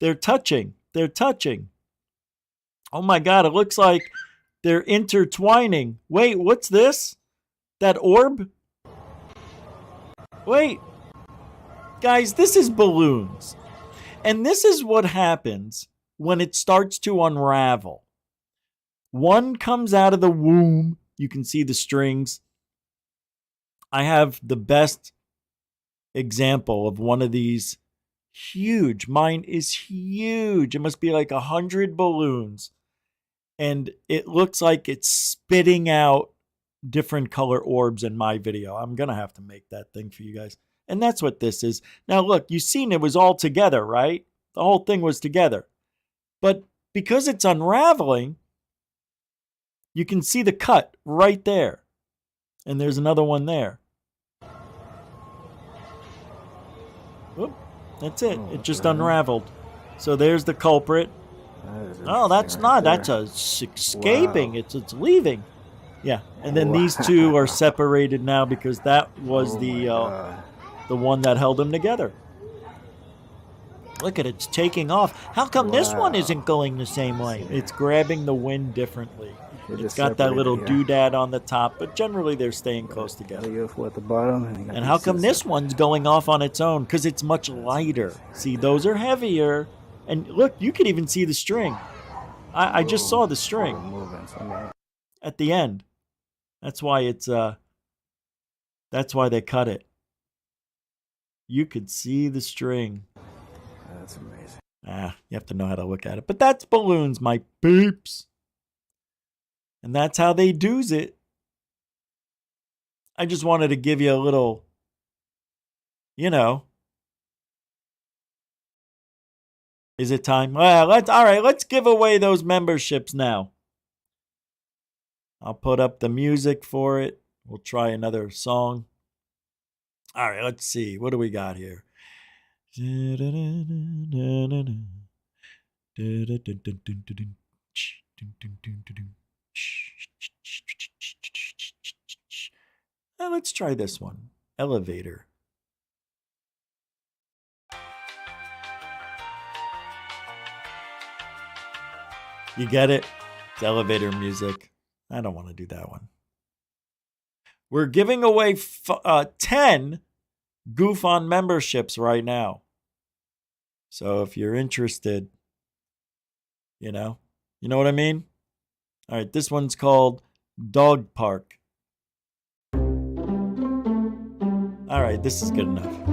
They're touching. They're touching. Oh my God, it looks like they're intertwining. Wait, what's this? That orb? Wait. Guys, this is balloons. And this is what happens when it starts to unravel. One comes out of the womb. You can see the strings. I have the best example of one of these. Huge. Mine is huge. It must be like 100 balloons. And it looks like it's spitting out different color orbs in my video. I'm going to have to make that thing for you guys. And that's what this is. Now, look, you've seen it was all together, right? The whole thing was together. But because it's unraveling, you can see the cut right there. And there's another one there. Whoop, that's it. It just unraveled. So there's the culprit. Oh, that's not. That's escaping. Wow. It's leaving. Yeah. And then these two are separated now because that was the one that held them together. Look at it. It's taking off. How come this one isn't going the same way? It's grabbing the wind differently. It's got that little doodad on the top, but generally they're staying close together. UFO at the bottom. And how come this one's going off on its own? Because it's much lighter. See, those are heavier. And look, you can even see the string. I just saw the string at the end. That's why it's that's why they cut it. You could see the string. That's amazing. You have to know how to look at it. But that's balloons, my peeps. And that's how they do's it. I just wanted to give you a little, you know. Is it time? Well, let's give away those memberships now. I'll put up the music for it. We'll try another song. All right, let's see. What do we got here? Now let's try this one. Elevator. You get it? It's elevator music. I don't want to do that one. We're giving away 10 GUFON memberships right now. So if you're interested, you know what I mean? All right, this one's called Dog Park. All right, this is good enough.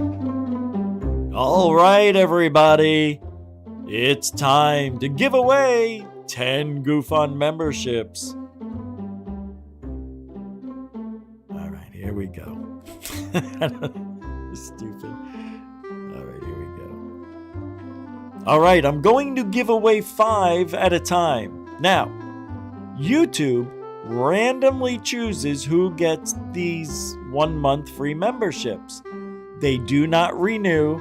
All right, everybody. It's time to give away 10 GUFON memberships. All right, here we go. Stupid. All right, here we go. All right, I'm going to give away 5 at a time. Now, YouTube randomly chooses who gets these 1 month free memberships. They do not renew.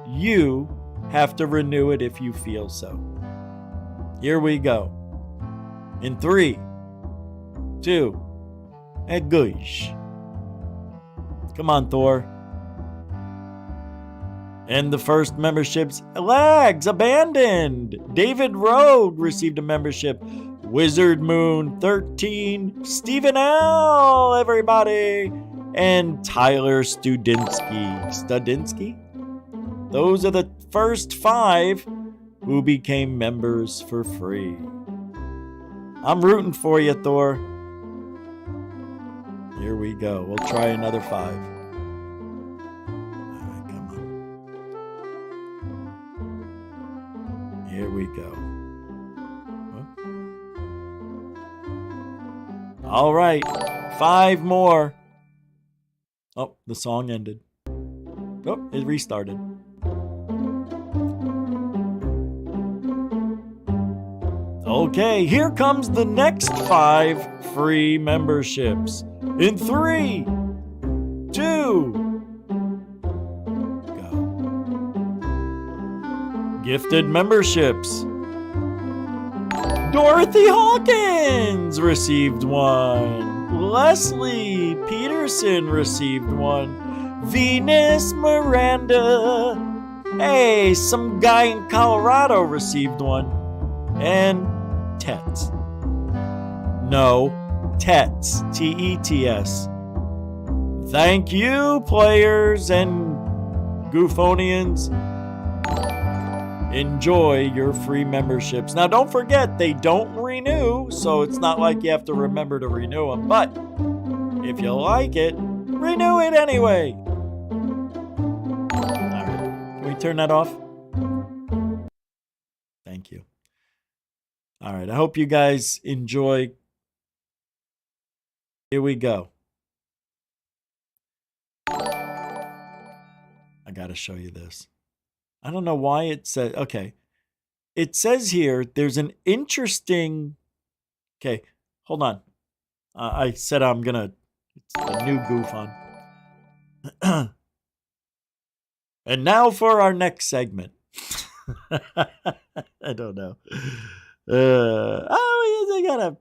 You have to renew it if you feel so. Here we go. In 3, 2, and gosh. Come on, Thor. And the first memberships, Lags abandoned. David Rogue received a membership. Wizard Moon 13, Stephen L, everybody, and Tyler Studinsky. Those are the first 5 who became members for free. I'm rooting for you, Thor. Here we go. We'll try another 5. All right, come on. Here we go. All right, 5 more. Oh, the song ended. Oh, it restarted. Okay, here comes the next 5 free memberships. In 3, 2, go. Gifted memberships. Dorothy Hawkins received 1. Leslie Peterson received 1. Venus Miranda. Hey, some guy in Colorado received 1. And Tets. No, Tets. Tets. Thank you, players and Goofonians. Enjoy your free memberships. Now, don't forget, they don't renew, so it's not like you have to remember to renew them. But if you like it, renew it anyway. All right. Can we turn that off? Thank you. All right. I hope you guys enjoy. Here we go. I got to show you this. I don't know why it says, okay. It says here, there's an interesting, okay, hold on. I said I'm going to, it's the new GUFON. And now for our next segment. I don't know. They got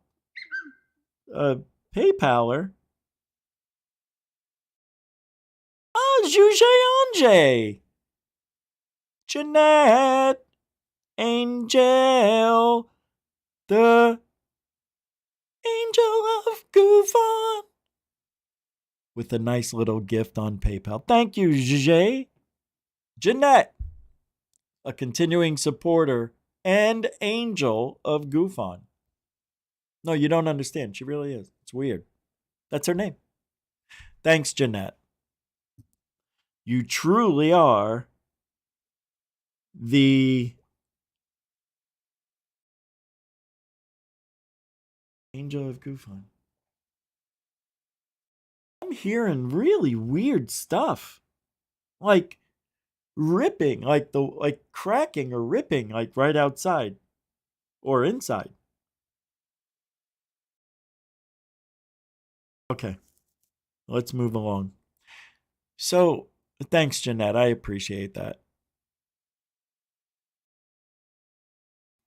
a PayPaler. Oh, Juge Anje. Jeanette, Angel, the Angel of GUFON, with a nice little gift on PayPal. Thank you, Jeanette, a continuing supporter and angel of GUFON. No, you don't understand. She really is. It's weird. That's her name. Thanks, Jeanette. You truly are the angel of GUFON. I'm hearing really weird stuff. Like ripping, like cracking or ripping, like right outside or inside. Okay. Let's move along. So, thanks, Jeanette. I appreciate that.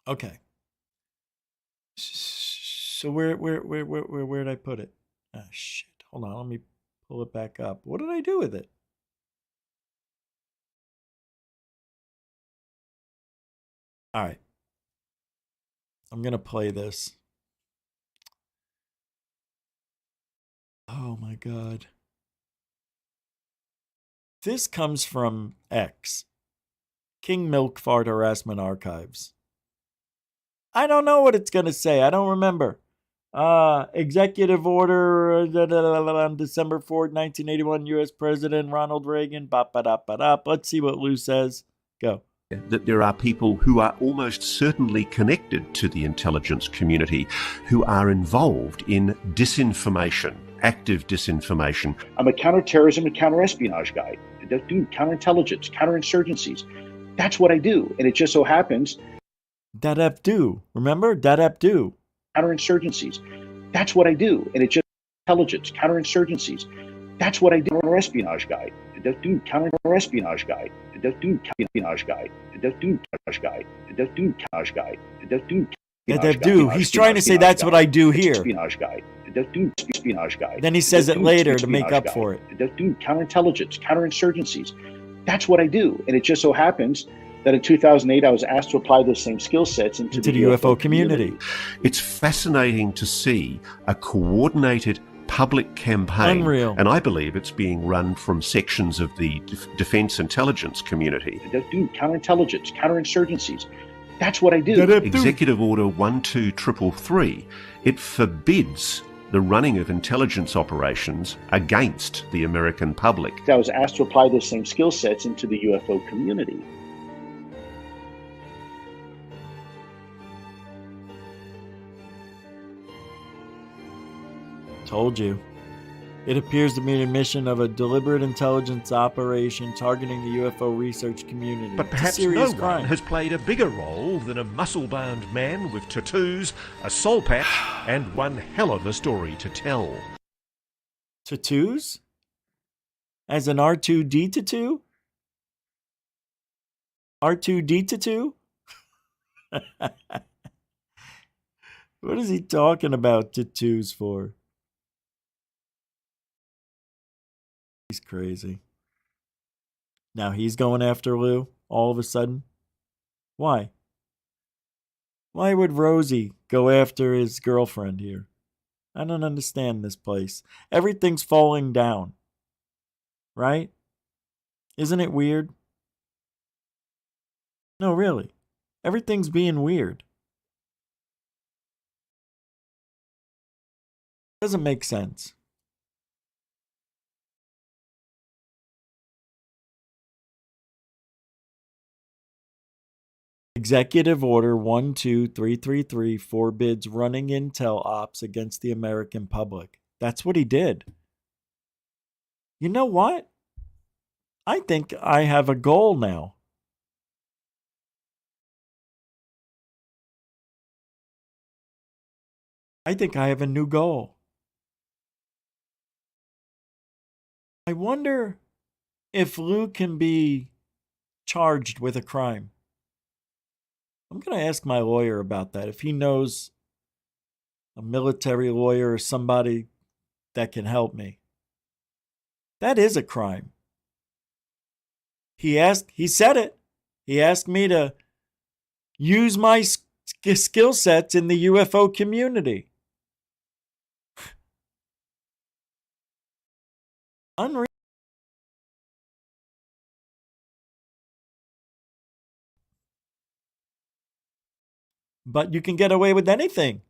Okay. So where did I put it? Ah, shit. Hold on. Pull it back up. What did I do with it? All right. I'm going to play this. Oh my God. This comes from X, King Milkfart Harassment Archives. I don't know what it's going to say. I don't remember. Executive order on December 4th, 1981, U.S. President Ronald Reagan. Let's see what Lou says. Go. That there are people who are almost certainly connected to the intelligence community who are involved in disinformation, active disinformation. I'm a counterterrorism and counterespionage guy. I do counterintelligence, counterinsurgencies. That's what I do. And it just so happens. Dat do. Remember? Dat do. Counterinsurgencies. That's what I do. And it just intelligence, counterinsurgencies. That's what I do. Counterespionage guy. I do counterespionage guy. I do espionage guy. I do espionage guy. I do espionage guy. I do that do. He's trying to say that's what I do here. Espionage guy. I do espionage guy. Then he says it later to make up for it. I do counterintelligence, counterinsurgencies. That's what I do. And it just so happens that in 2008, I was asked to apply those same skill sets into the UFO community. It's fascinating to see a coordinated public campaign. Unreal. And I believe it's being run from sections of the defense intelligence community. I do counterintelligence, counterinsurgencies. That's what I do. Executive Order 12333, it forbids the running of intelligence operations against the American public. I was asked to apply those same skill sets into the UFO community. Told you. It appears to be an admission of a deliberate intelligence operation targeting the UFO research community. But perhaps no one has played a bigger role than a muscle-bound man with tattoos, a soul patch, and one hell of a story to tell. Tattoos? As an R2D tattoo? R2D tattoo? What is he talking about tattoos for? He's crazy. Now he's going after Lou all of a sudden. Why? Why would Rosie go after his girlfriend here? I don't understand this place. Everything's falling down. Right? Isn't it weird? No, really. Everything's being weird. Doesn't make sense. Executive Order 12333 forbids running intel ops against the American public. That's what he did. You know what? I think I have a goal now. I think I have a new goal. I wonder if Lou can be charged with a crime. I'm going to ask my lawyer about that. If he knows a military lawyer or somebody that can help me. That is a crime. He said it. He asked me to use my skill sets in the UFO community. Unreal. But you can get away with anything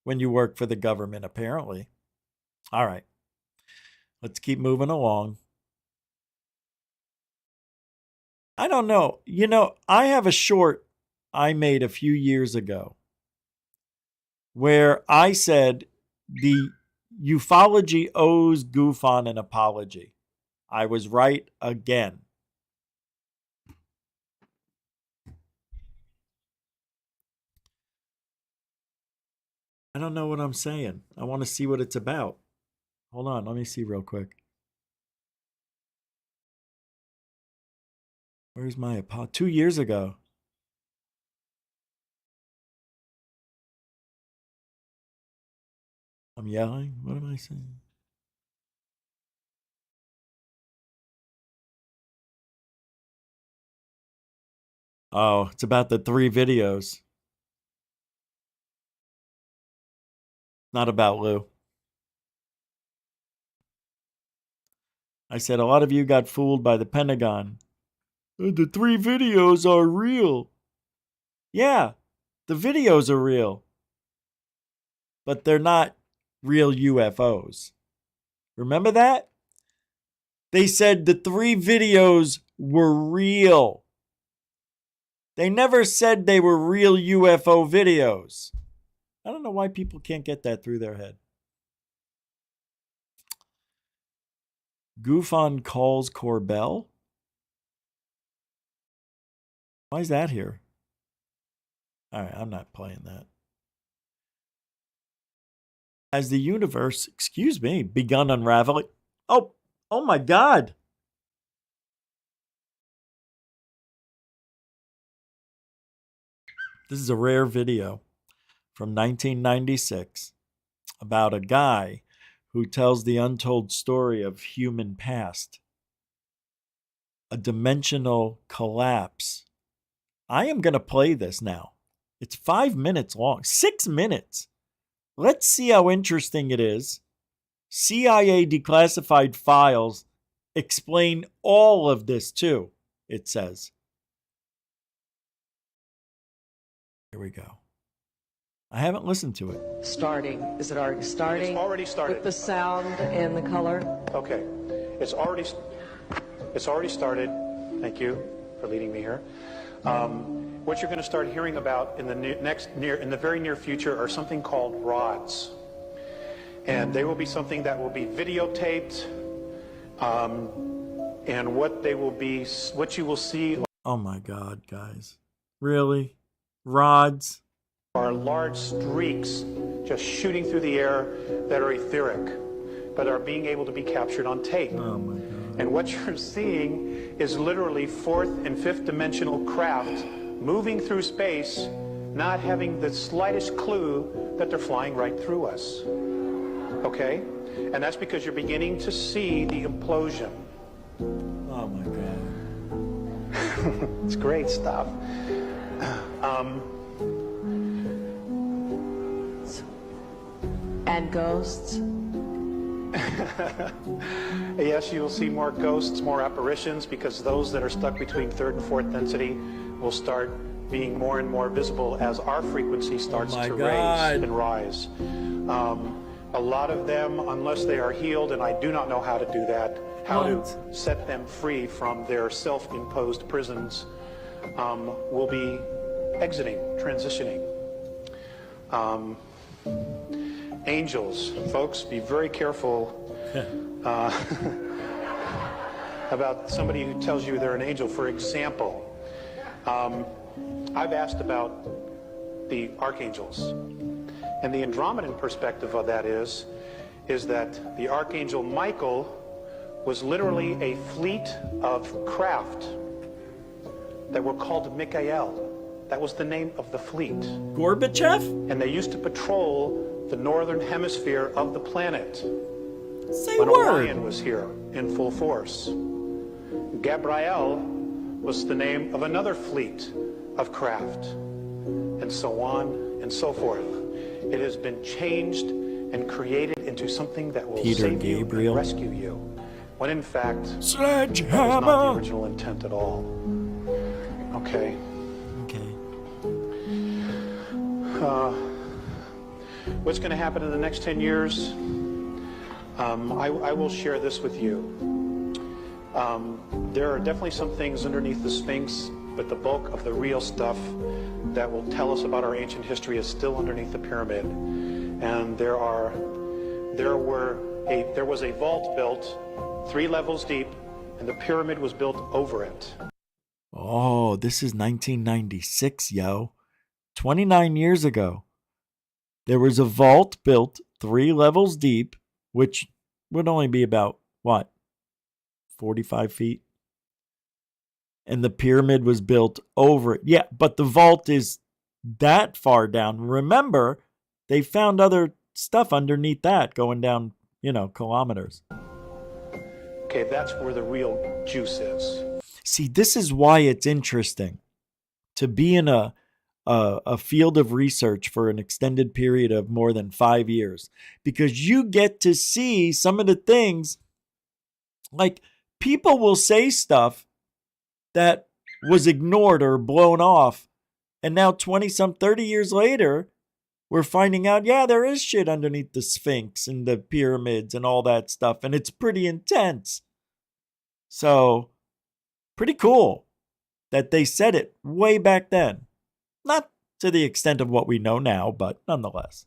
when you work for the government, apparently. All right. Let's keep moving along. I don't know. You know, I have a short I made a few years ago where I said the ufology owes GUFON an apology. I was right again. I don't know what I'm saying. I want to see what it's about. Hold on, let me see real quick. Where's my apology? 2 years ago. I'm yelling? What am I saying? Oh, it's about the 3 videos. Not about Lou. I said a lot of you got fooled by the Pentagon. The 3 videos are real. Yeah, the videos are real. But they're not real UFOs. Remember that? They said the 3 videos were real. They never said they were real UFO videos. I don't know why people can't get that through their head. GUFON calls Corbell? Why is that here? All right, I'm not playing that. Has the universe, begun unraveling? Oh my God. This is a rare video from 1996 about a guy who tells the untold story of human past. A dimensional collapse. I am going to play this now. It's 5 minutes long. 6 minutes. Let's see how interesting it is. CIA declassified files explain all of this too, it says. Here we go. I haven't listened to it. Starting. Is it already starting? It's already started. With the sound and the color? Okay. It's already started. Thank you for leading me here. What you're going to start hearing about in the very near future are something called rods. And they will be something that will be videotaped. And what you will see. Oh my God, guys. Really? Rods? Are large streaks just shooting through the air that are etheric, but are being able to be captured on tape. Oh my God. And what you're seeing is literally 4th and 5th dimensional craft moving through space, not having the slightest clue that they're flying right through us. Okay? And that's because you're beginning to see the implosion. Oh my God. It's great stuff. And ghosts? Yes, you'll see more ghosts, more apparitions, because those that are stuck between 3rd and 4th density will start being more and more visible as our frequency starts to raise and rise. A lot of them, unless they are healed, and I do not know how to do that, how to set them free from their self-imposed prisons, will be exiting, transitioning. Angels, folks, be very careful about somebody who tells you they're an angel. For example, I've asked about the archangels, and the Andromedan perspective of that is that the archangel Michael was literally a fleet of craft that were called Mikael. That was the name of the fleet. Gorbachev? And they used to patrol the northern hemisphere of the planet. Say when word. Orion was here in full force. Gabriel was the name of another fleet of craft, and so on and so forth. It has been changed and created into something that will save you and rescue you, when in fact, that was not the original intent at all. Okay. What's going to happen in the next 10 years? I will share this with you. There are definitely some things underneath the Sphinx, but the bulk of the real stuff that will tell us about our ancient history is still underneath the pyramid. And there was a vault built 3 levels deep, and the pyramid was built over it. Oh, this is 1996, yo. 29 years ago. There was a vault built 3 levels deep, which would only be about, 45 feet? And the pyramid was built over it. Yeah, but the vault is that far down. Remember, they found other stuff underneath that going down, kilometers. Okay, that's where the real juice is. See, this is why it's interesting. to be in a field of research for an extended period of more than 5 years, because you get to see some of the things, like people will say stuff that was ignored or blown off. And now 30 years later, we're finding out, yeah, there is shit underneath the Sphinx and the pyramids and all that stuff. And it's pretty intense. So pretty cool that they said it way back then. Not to the extent of what we know now, but nonetheless.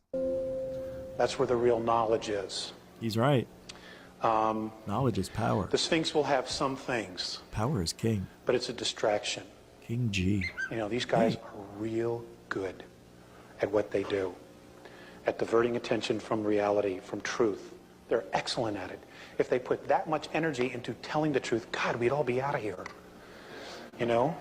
That's where the real knowledge is. He's right. Knowledge is power. The Sphinx will have some things. Power is king. But it's a distraction. King G. You know, these guys are real good at what they do, at diverting attention from reality, from truth. They're excellent at it. If they put that much energy into telling the truth, God, we'd all be out of here. You know?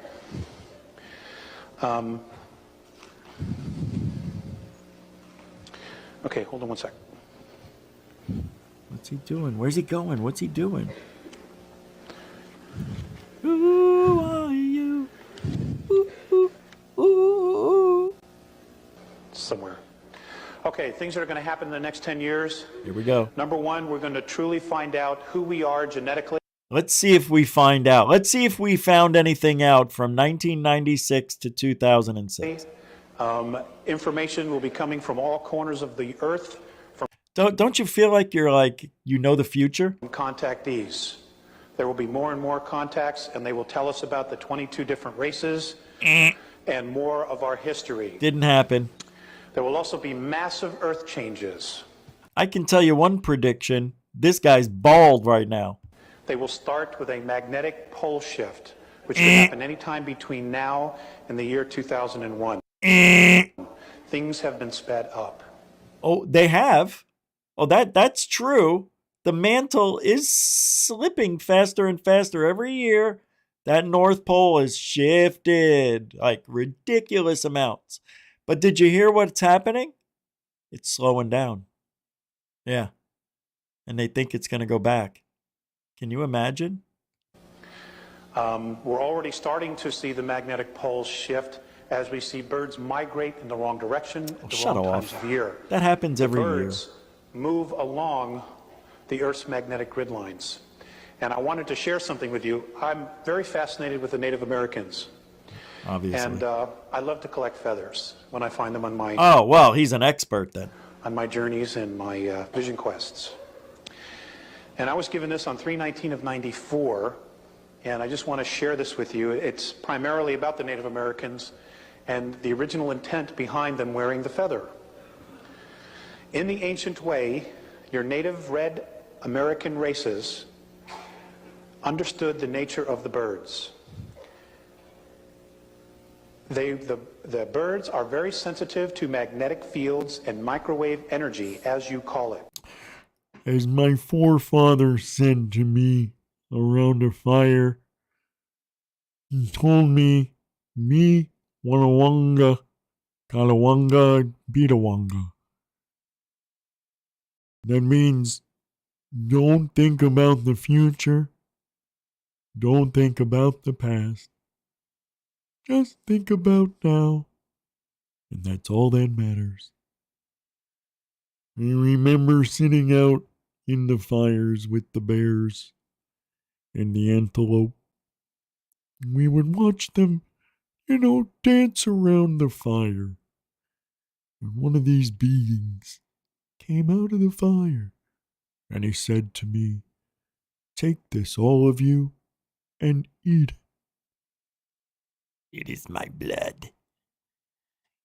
Okay, hold on one sec. What's he doing? Where's he going? What's he doing? Who are you? Ooh, ooh, ooh. Somewhere. Okay, things that are going to happen in the next 10 years. Here we go. Number one, we're going to truly find out who we are genetically. Let's see if we find out. Let's see if we found anything out from 1996 to 2006. Information will be coming from all corners of the earth. Don't you feel like you know the future? Contactees. There will be more and more contacts, and they will tell us about the 22 different races and more of our history. Didn't happen. There will also be massive earth changes. I can tell you one prediction. This guy's bald right now. They will start with a magnetic pole shift, which can happen anytime between now and the year 2001. Things have been sped up. Oh, they have? Oh, that's true. The mantle is slipping faster and faster every year. That North Pole is shifted like ridiculous amounts. But did you hear what's happening? It's slowing down. Yeah. And they think it's going to go back. Can you imagine? We're already starting to see the magnetic poles shift as we see birds migrate in the wrong direction at the wrong times of year. That happens every year. Birds move along the Earth's magnetic grid lines. And I wanted to share something with you. I'm very fascinated with the Native Americans. Obviously. And I love to collect feathers when I find them on my... Oh, well, he's an expert then. On my journeys and my vision quests. And I was given this on 3/19 of 94, and I just want to share this with you. It's primarily about the Native Americans and the original intent behind them wearing the feather. In the ancient way, your native red American races understood the nature of the birds. The birds are very sensitive to magnetic fields and microwave energy, as you call it. As my forefather said to me around a fire, he told me, Wanawanga, Kalawanga, Bitawanga. That means don't think about the future. Don't think about the past. Just think about now. And that's all that matters. I remember sitting out in the fires with the bears and the antelope. We would watch them, dance around the fire. And one of these beings came out of the fire, and he said to me, "Take this, all of you, and eat it. It is my blood.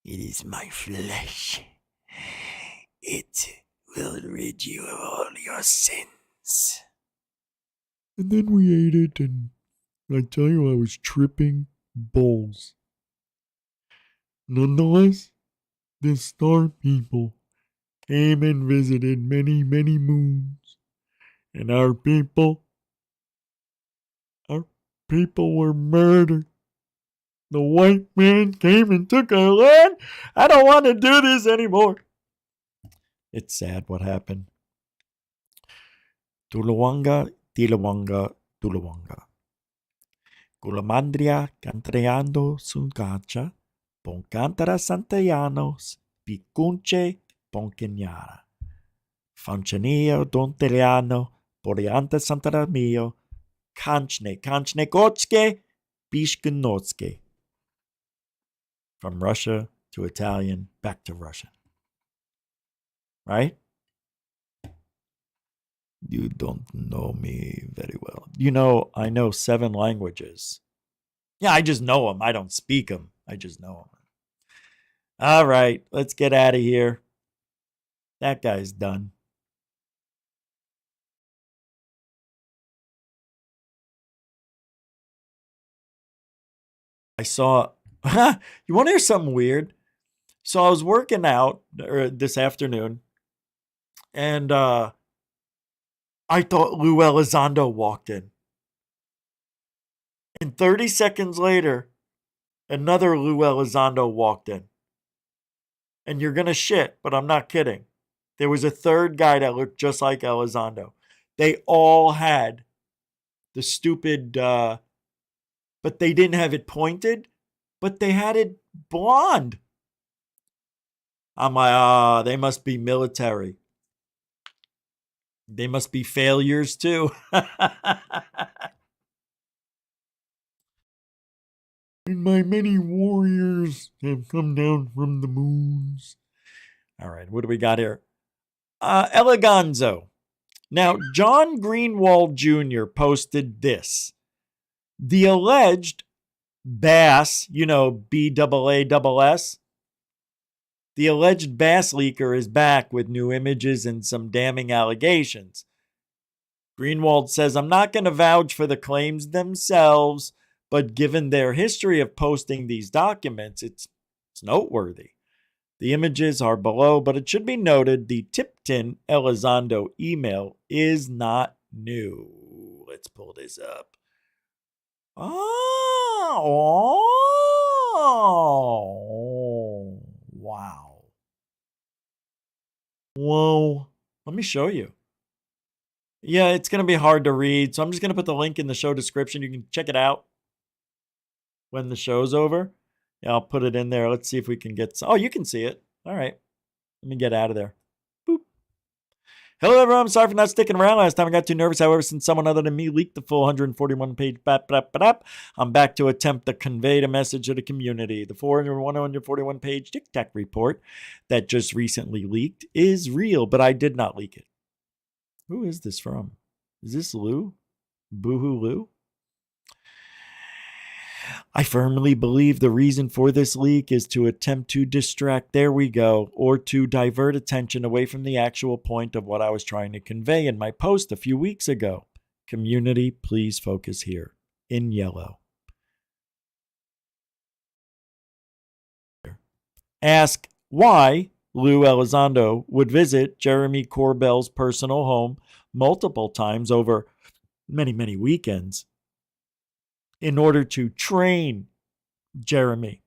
It is my flesh. It will rid you of all your sins." And then we ate it, and I tell you, I was tripping balls. Nonetheless, the star people came and visited many, many moons, and our people were murdered. The white man came and took our land. I don't want to do this anymore. It's sad what happened. Tulawanga, Tilawanga, Tulawanga. Gulamandria cantreando sun cancha, bon cantara santayanos, picunche ponqueñara. Fanchanillo donteliano, porianta santara mio, kanchne kotske, bishkenotske. From Russia to Italian, back to Russian. Right? You don't know me very well. You know, I know 7 languages. Yeah, I just know them. I don't speak them. I just know them. All right, let's get out of here. That guy's done. I saw, you want to hear something weird? So I was working out this afternoon, and I thought Lou Elizondo walked in. And 30 seconds later, another Lou Elizondo walked in. And you're going to shit, but I'm not kidding. There was a third guy that looked just like Elizondo. They all had the stupid, but they didn't have it pointed, but they had it blonde. I'm like, they must be military. They must be failures too. And my many warriors have come down from the moons. All right, what do we got here? Eleganzo. Now, John Greenwald Jr. posted this. The alleged Bass, BAASS, the alleged Bass leaker is back with new images and some damning allegations. Greenwald says, I'm not going to vouch for the claims themselves, but given their history of posting these documents, it's noteworthy. The images are below, but it should be noted the Tipton Elizondo email is not new. Let's pull this up. Oh, wow. Whoa. Let me show you. Yeah, it's going to be hard to read, so I'm just going to put the link in the show description. You can check it out when the show's over. Yeah, I'll put it in there. Let's see if we can get... Oh, you can see it. All right. Let me get out of there. Boop. Hello, everyone. I'm sorry for not sticking around. Last time I got too nervous. However, since someone other than me leaked the full 141-page I'm back to attempt to convey the message to the community. The 141-page Tic Tac report that just recently leaked is real, but I did not leak it. Who is this from? Is this Lou? Boohoo Lou? I firmly believe the reason for this leak is to attempt to distract, there we go, or to divert attention away from the actual point of what I was trying to convey in my post a few weeks ago. Community, please focus here, in yellow. Ask why Lou Elizondo would visit Jeremy Corbell's personal home multiple times over many, many weekends in order to train Jeremy.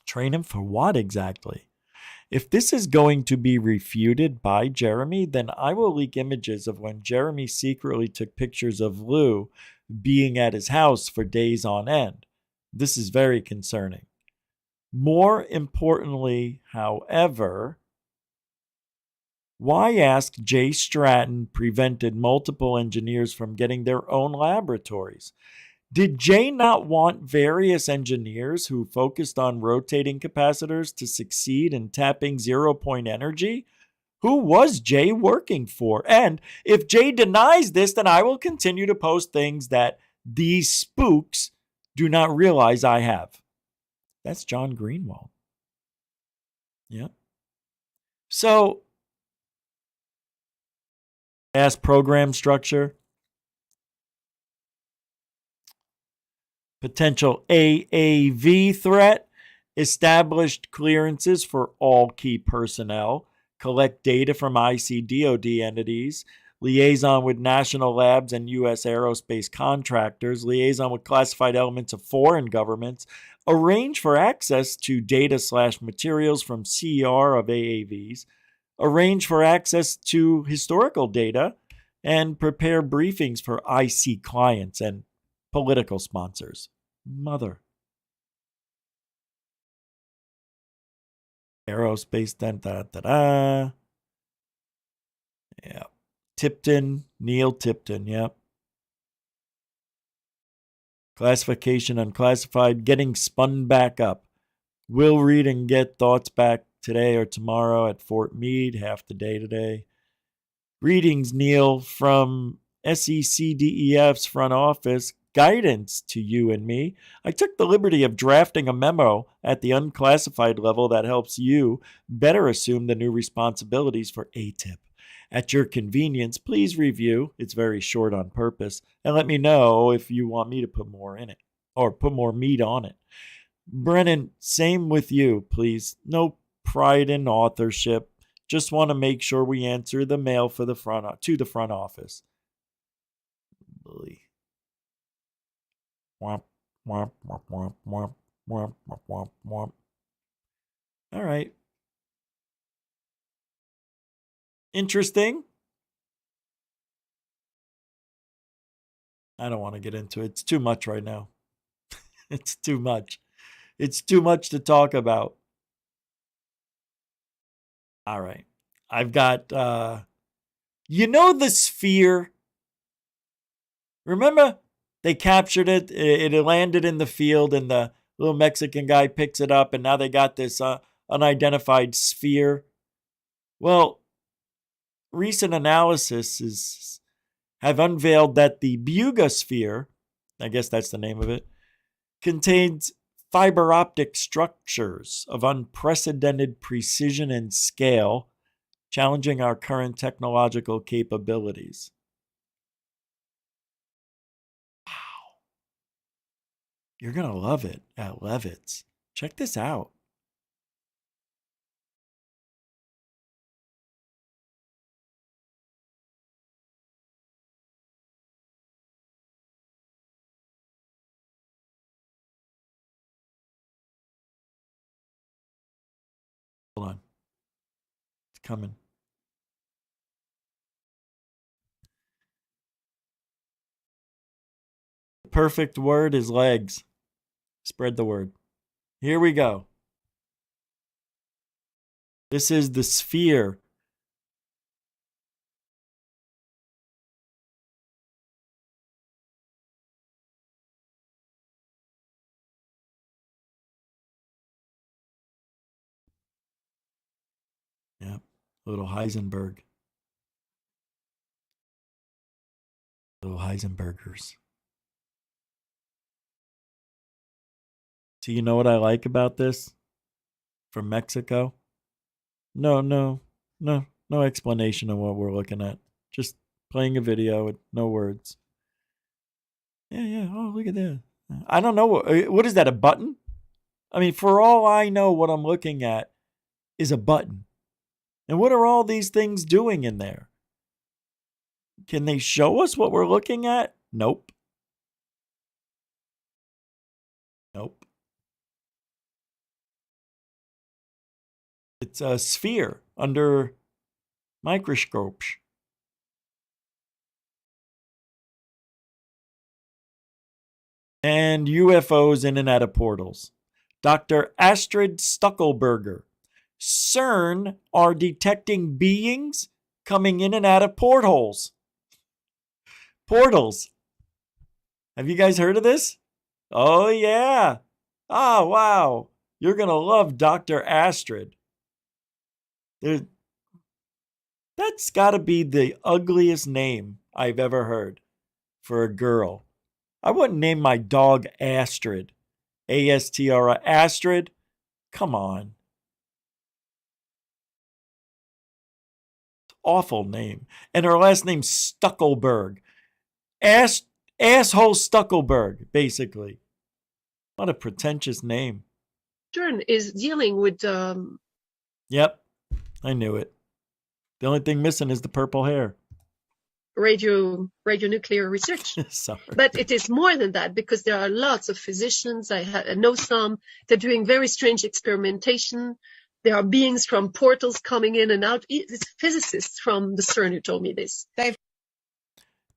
Train him for what exactly? If this is going to be refuted by Jeremy, then I will leak images of when Jeremy secretly took pictures of Lou being at his house for days on end. This is very concerning. More importantly, however, why ask Jay Stratton prevented multiple engineers from getting their own laboratories? Did Jay not want various engineers who focused on rotating capacitors to succeed in tapping zero-point energy? Who was Jay working for? And if Jay denies this, then I will continue to post things that these spooks do not realize I have. That's John Greenwald. Yeah. So, as program structure, potential AAV threat, established clearances for all key personnel, collect data from ICDOD entities, liaison with national labs and U.S. aerospace contractors, liaison with classified elements of foreign governments, arrange for access to data/materials from CR of AAVs, arrange for access to historical data, and prepare briefings for IC clients. And political sponsors. Mother. Aerospace, da. Yeah. Tipton, Neil Tipton, yep. Classification unclassified, getting spun back up. Will read and get thoughts back today or tomorrow at Fort Meade, half the day today. Greetings, Neil, from SECDEF's front office. Guidance to you and me. I took the liberty of drafting a memo at the unclassified level that helps you better assume the new responsibilities for ATIP. At your convenience, please review. It's very short on purpose. And let me know if you want me to put more in it or put more meat on it. Brennan, same with you, please. No pride in authorship. Just want to make sure we answer the mail for the front office. Womp, womp, womp, womp, womp, womp, womp, womp, womp. All right. Interesting. I don't want to get into it. It's too much right now. It's too much. It's too much to talk about. All right. I've got, the sphere? Remember? They captured it. It landed in the field, and the little Mexican guy picks it up, and now they got this unidentified sphere. Well, recent analysis have unveiled that the Buga sphere, I guess that's the name of it, contains fiber optic structures of unprecedented precision and scale, challenging our current technological capabilities. Wow. You're going to love it at Levitt's. Check this out. Hold on. It's coming. The perfect word is legs. Spread the word. Here we go. This is the sphere. Yep. Little Heisenberg. Little Heisenbergers. So you know what I like about this? From Mexico? No explanation of what we're looking at. Just playing a video with no words. Yeah. Oh, look at that. I don't know. What is that, a button? I mean, for all I know, what I'm looking at is a button. And what are all these things doing in there? Can they show us what we're looking at? Nope. It's a sphere under microscopes. And UFOs in and out of portals. Dr. Astrid Stuckelberger. CERN are detecting beings coming in and out of portholes. Portals. Have you guys heard of this? Oh, yeah. Ah, wow. You're going to love Dr. Astrid. That's got to be the ugliest name I've ever heard for a girl. I wouldn't name my dog Astrid. A-S-T-R-I. Astrid? Come on. Awful name. And her last name's Stuckelberg. Asshole Stuckelberg, basically. What a pretentious name. CERN is dealing with... Yep, I knew it. The only thing missing is the purple hair. Radionuclear research. Sorry. But it is more than that, because there are lots of physicians. I know some. They're doing very strange experimentation. There are beings from portals coming in and out. It's physicists from the CERN who told me this.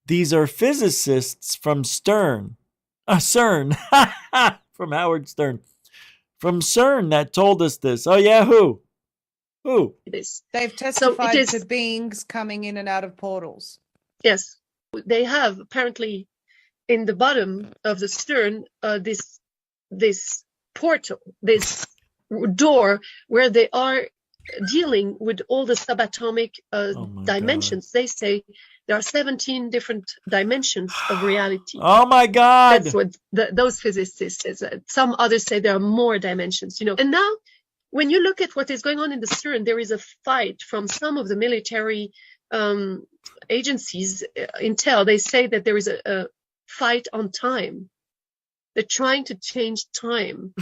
These are physicists from CERN CERN. From Howard Stern. From CERN that told us this. Oh, yeah, who? Who? They've testified to beings coming in and out of portals. Yes. They have apparently in the bottom of the CERN this portal, this door where they are dealing with all the subatomic dimensions. God. They say there are 17 different dimensions of reality. Oh my God! That's what those physicists say. Some others say there are more dimensions. And now, when you look at what is going on in the CERN, there is a fight from some of the military agencies. Intel, they say that there is a fight on time. They're trying to change time.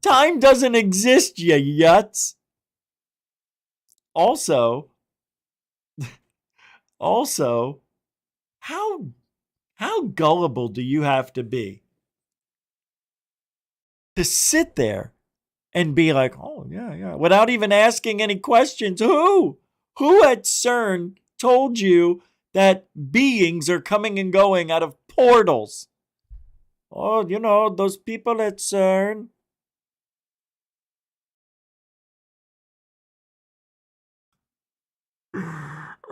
Time doesn't exist, you yuts. Also, how gullible do you have to be to sit there and be like, oh, yeah, without even asking any questions? Who at CERN told you that beings are coming and going out of portals? Oh, those people at CERN.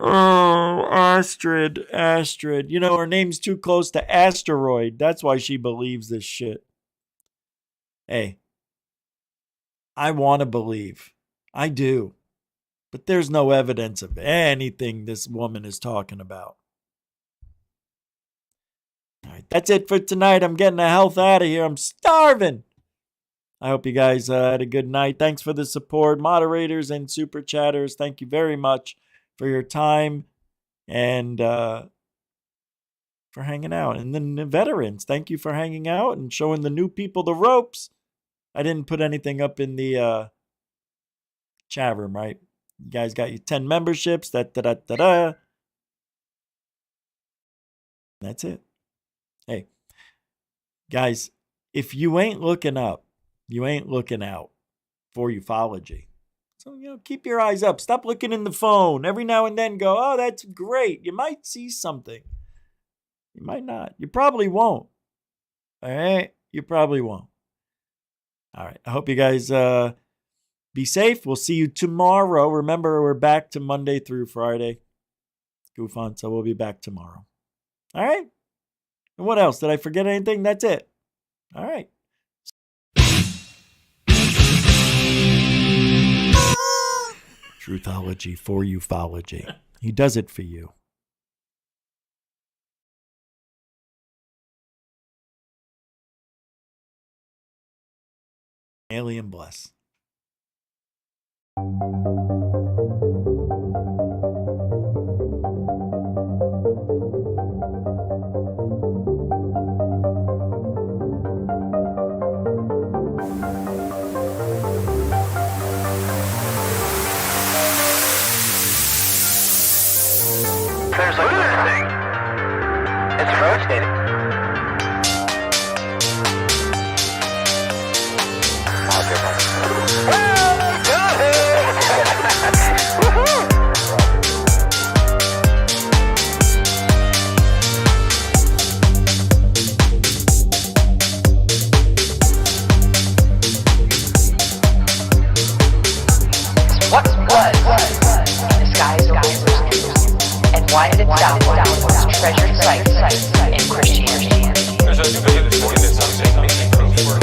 Oh, Astrid. Her name's too close to asteroid. That's why she believes this shit. Hey, I want to believe. I do. But there's no evidence of anything this woman is talking about. All right, that's it for tonight. I'm getting the health out of here. I'm starving. I hope you guys had a good night. Thanks for the support. Moderators and super chatters, thank you very much for your time and for hanging out. And then the veterans, thank you for hanging out and showing the new people the ropes. I didn't put anything up in the chat room, right? You guys got your 10 memberships. That's it. Hey, guys, if you ain't looking up, you ain't looking out for ufology. So, keep your eyes up. Stop looking in the phone. Every now and then go, oh, that's great. You might see something. You might not. You probably won't. All right? You probably won't. All right. I hope you guys be safe. We'll see you tomorrow. Remember, we're back to Monday through Friday. GUFON, so we'll be back tomorrow. All right? And what else? Did I forget anything? That's it. All right. Truthology for ufology. He does it for you. Alien bless. There's a weird thing. It's rotating. What was in the skies over and why did it sound treasured sites in Christianity? There's a new video that's looking at something, making proof for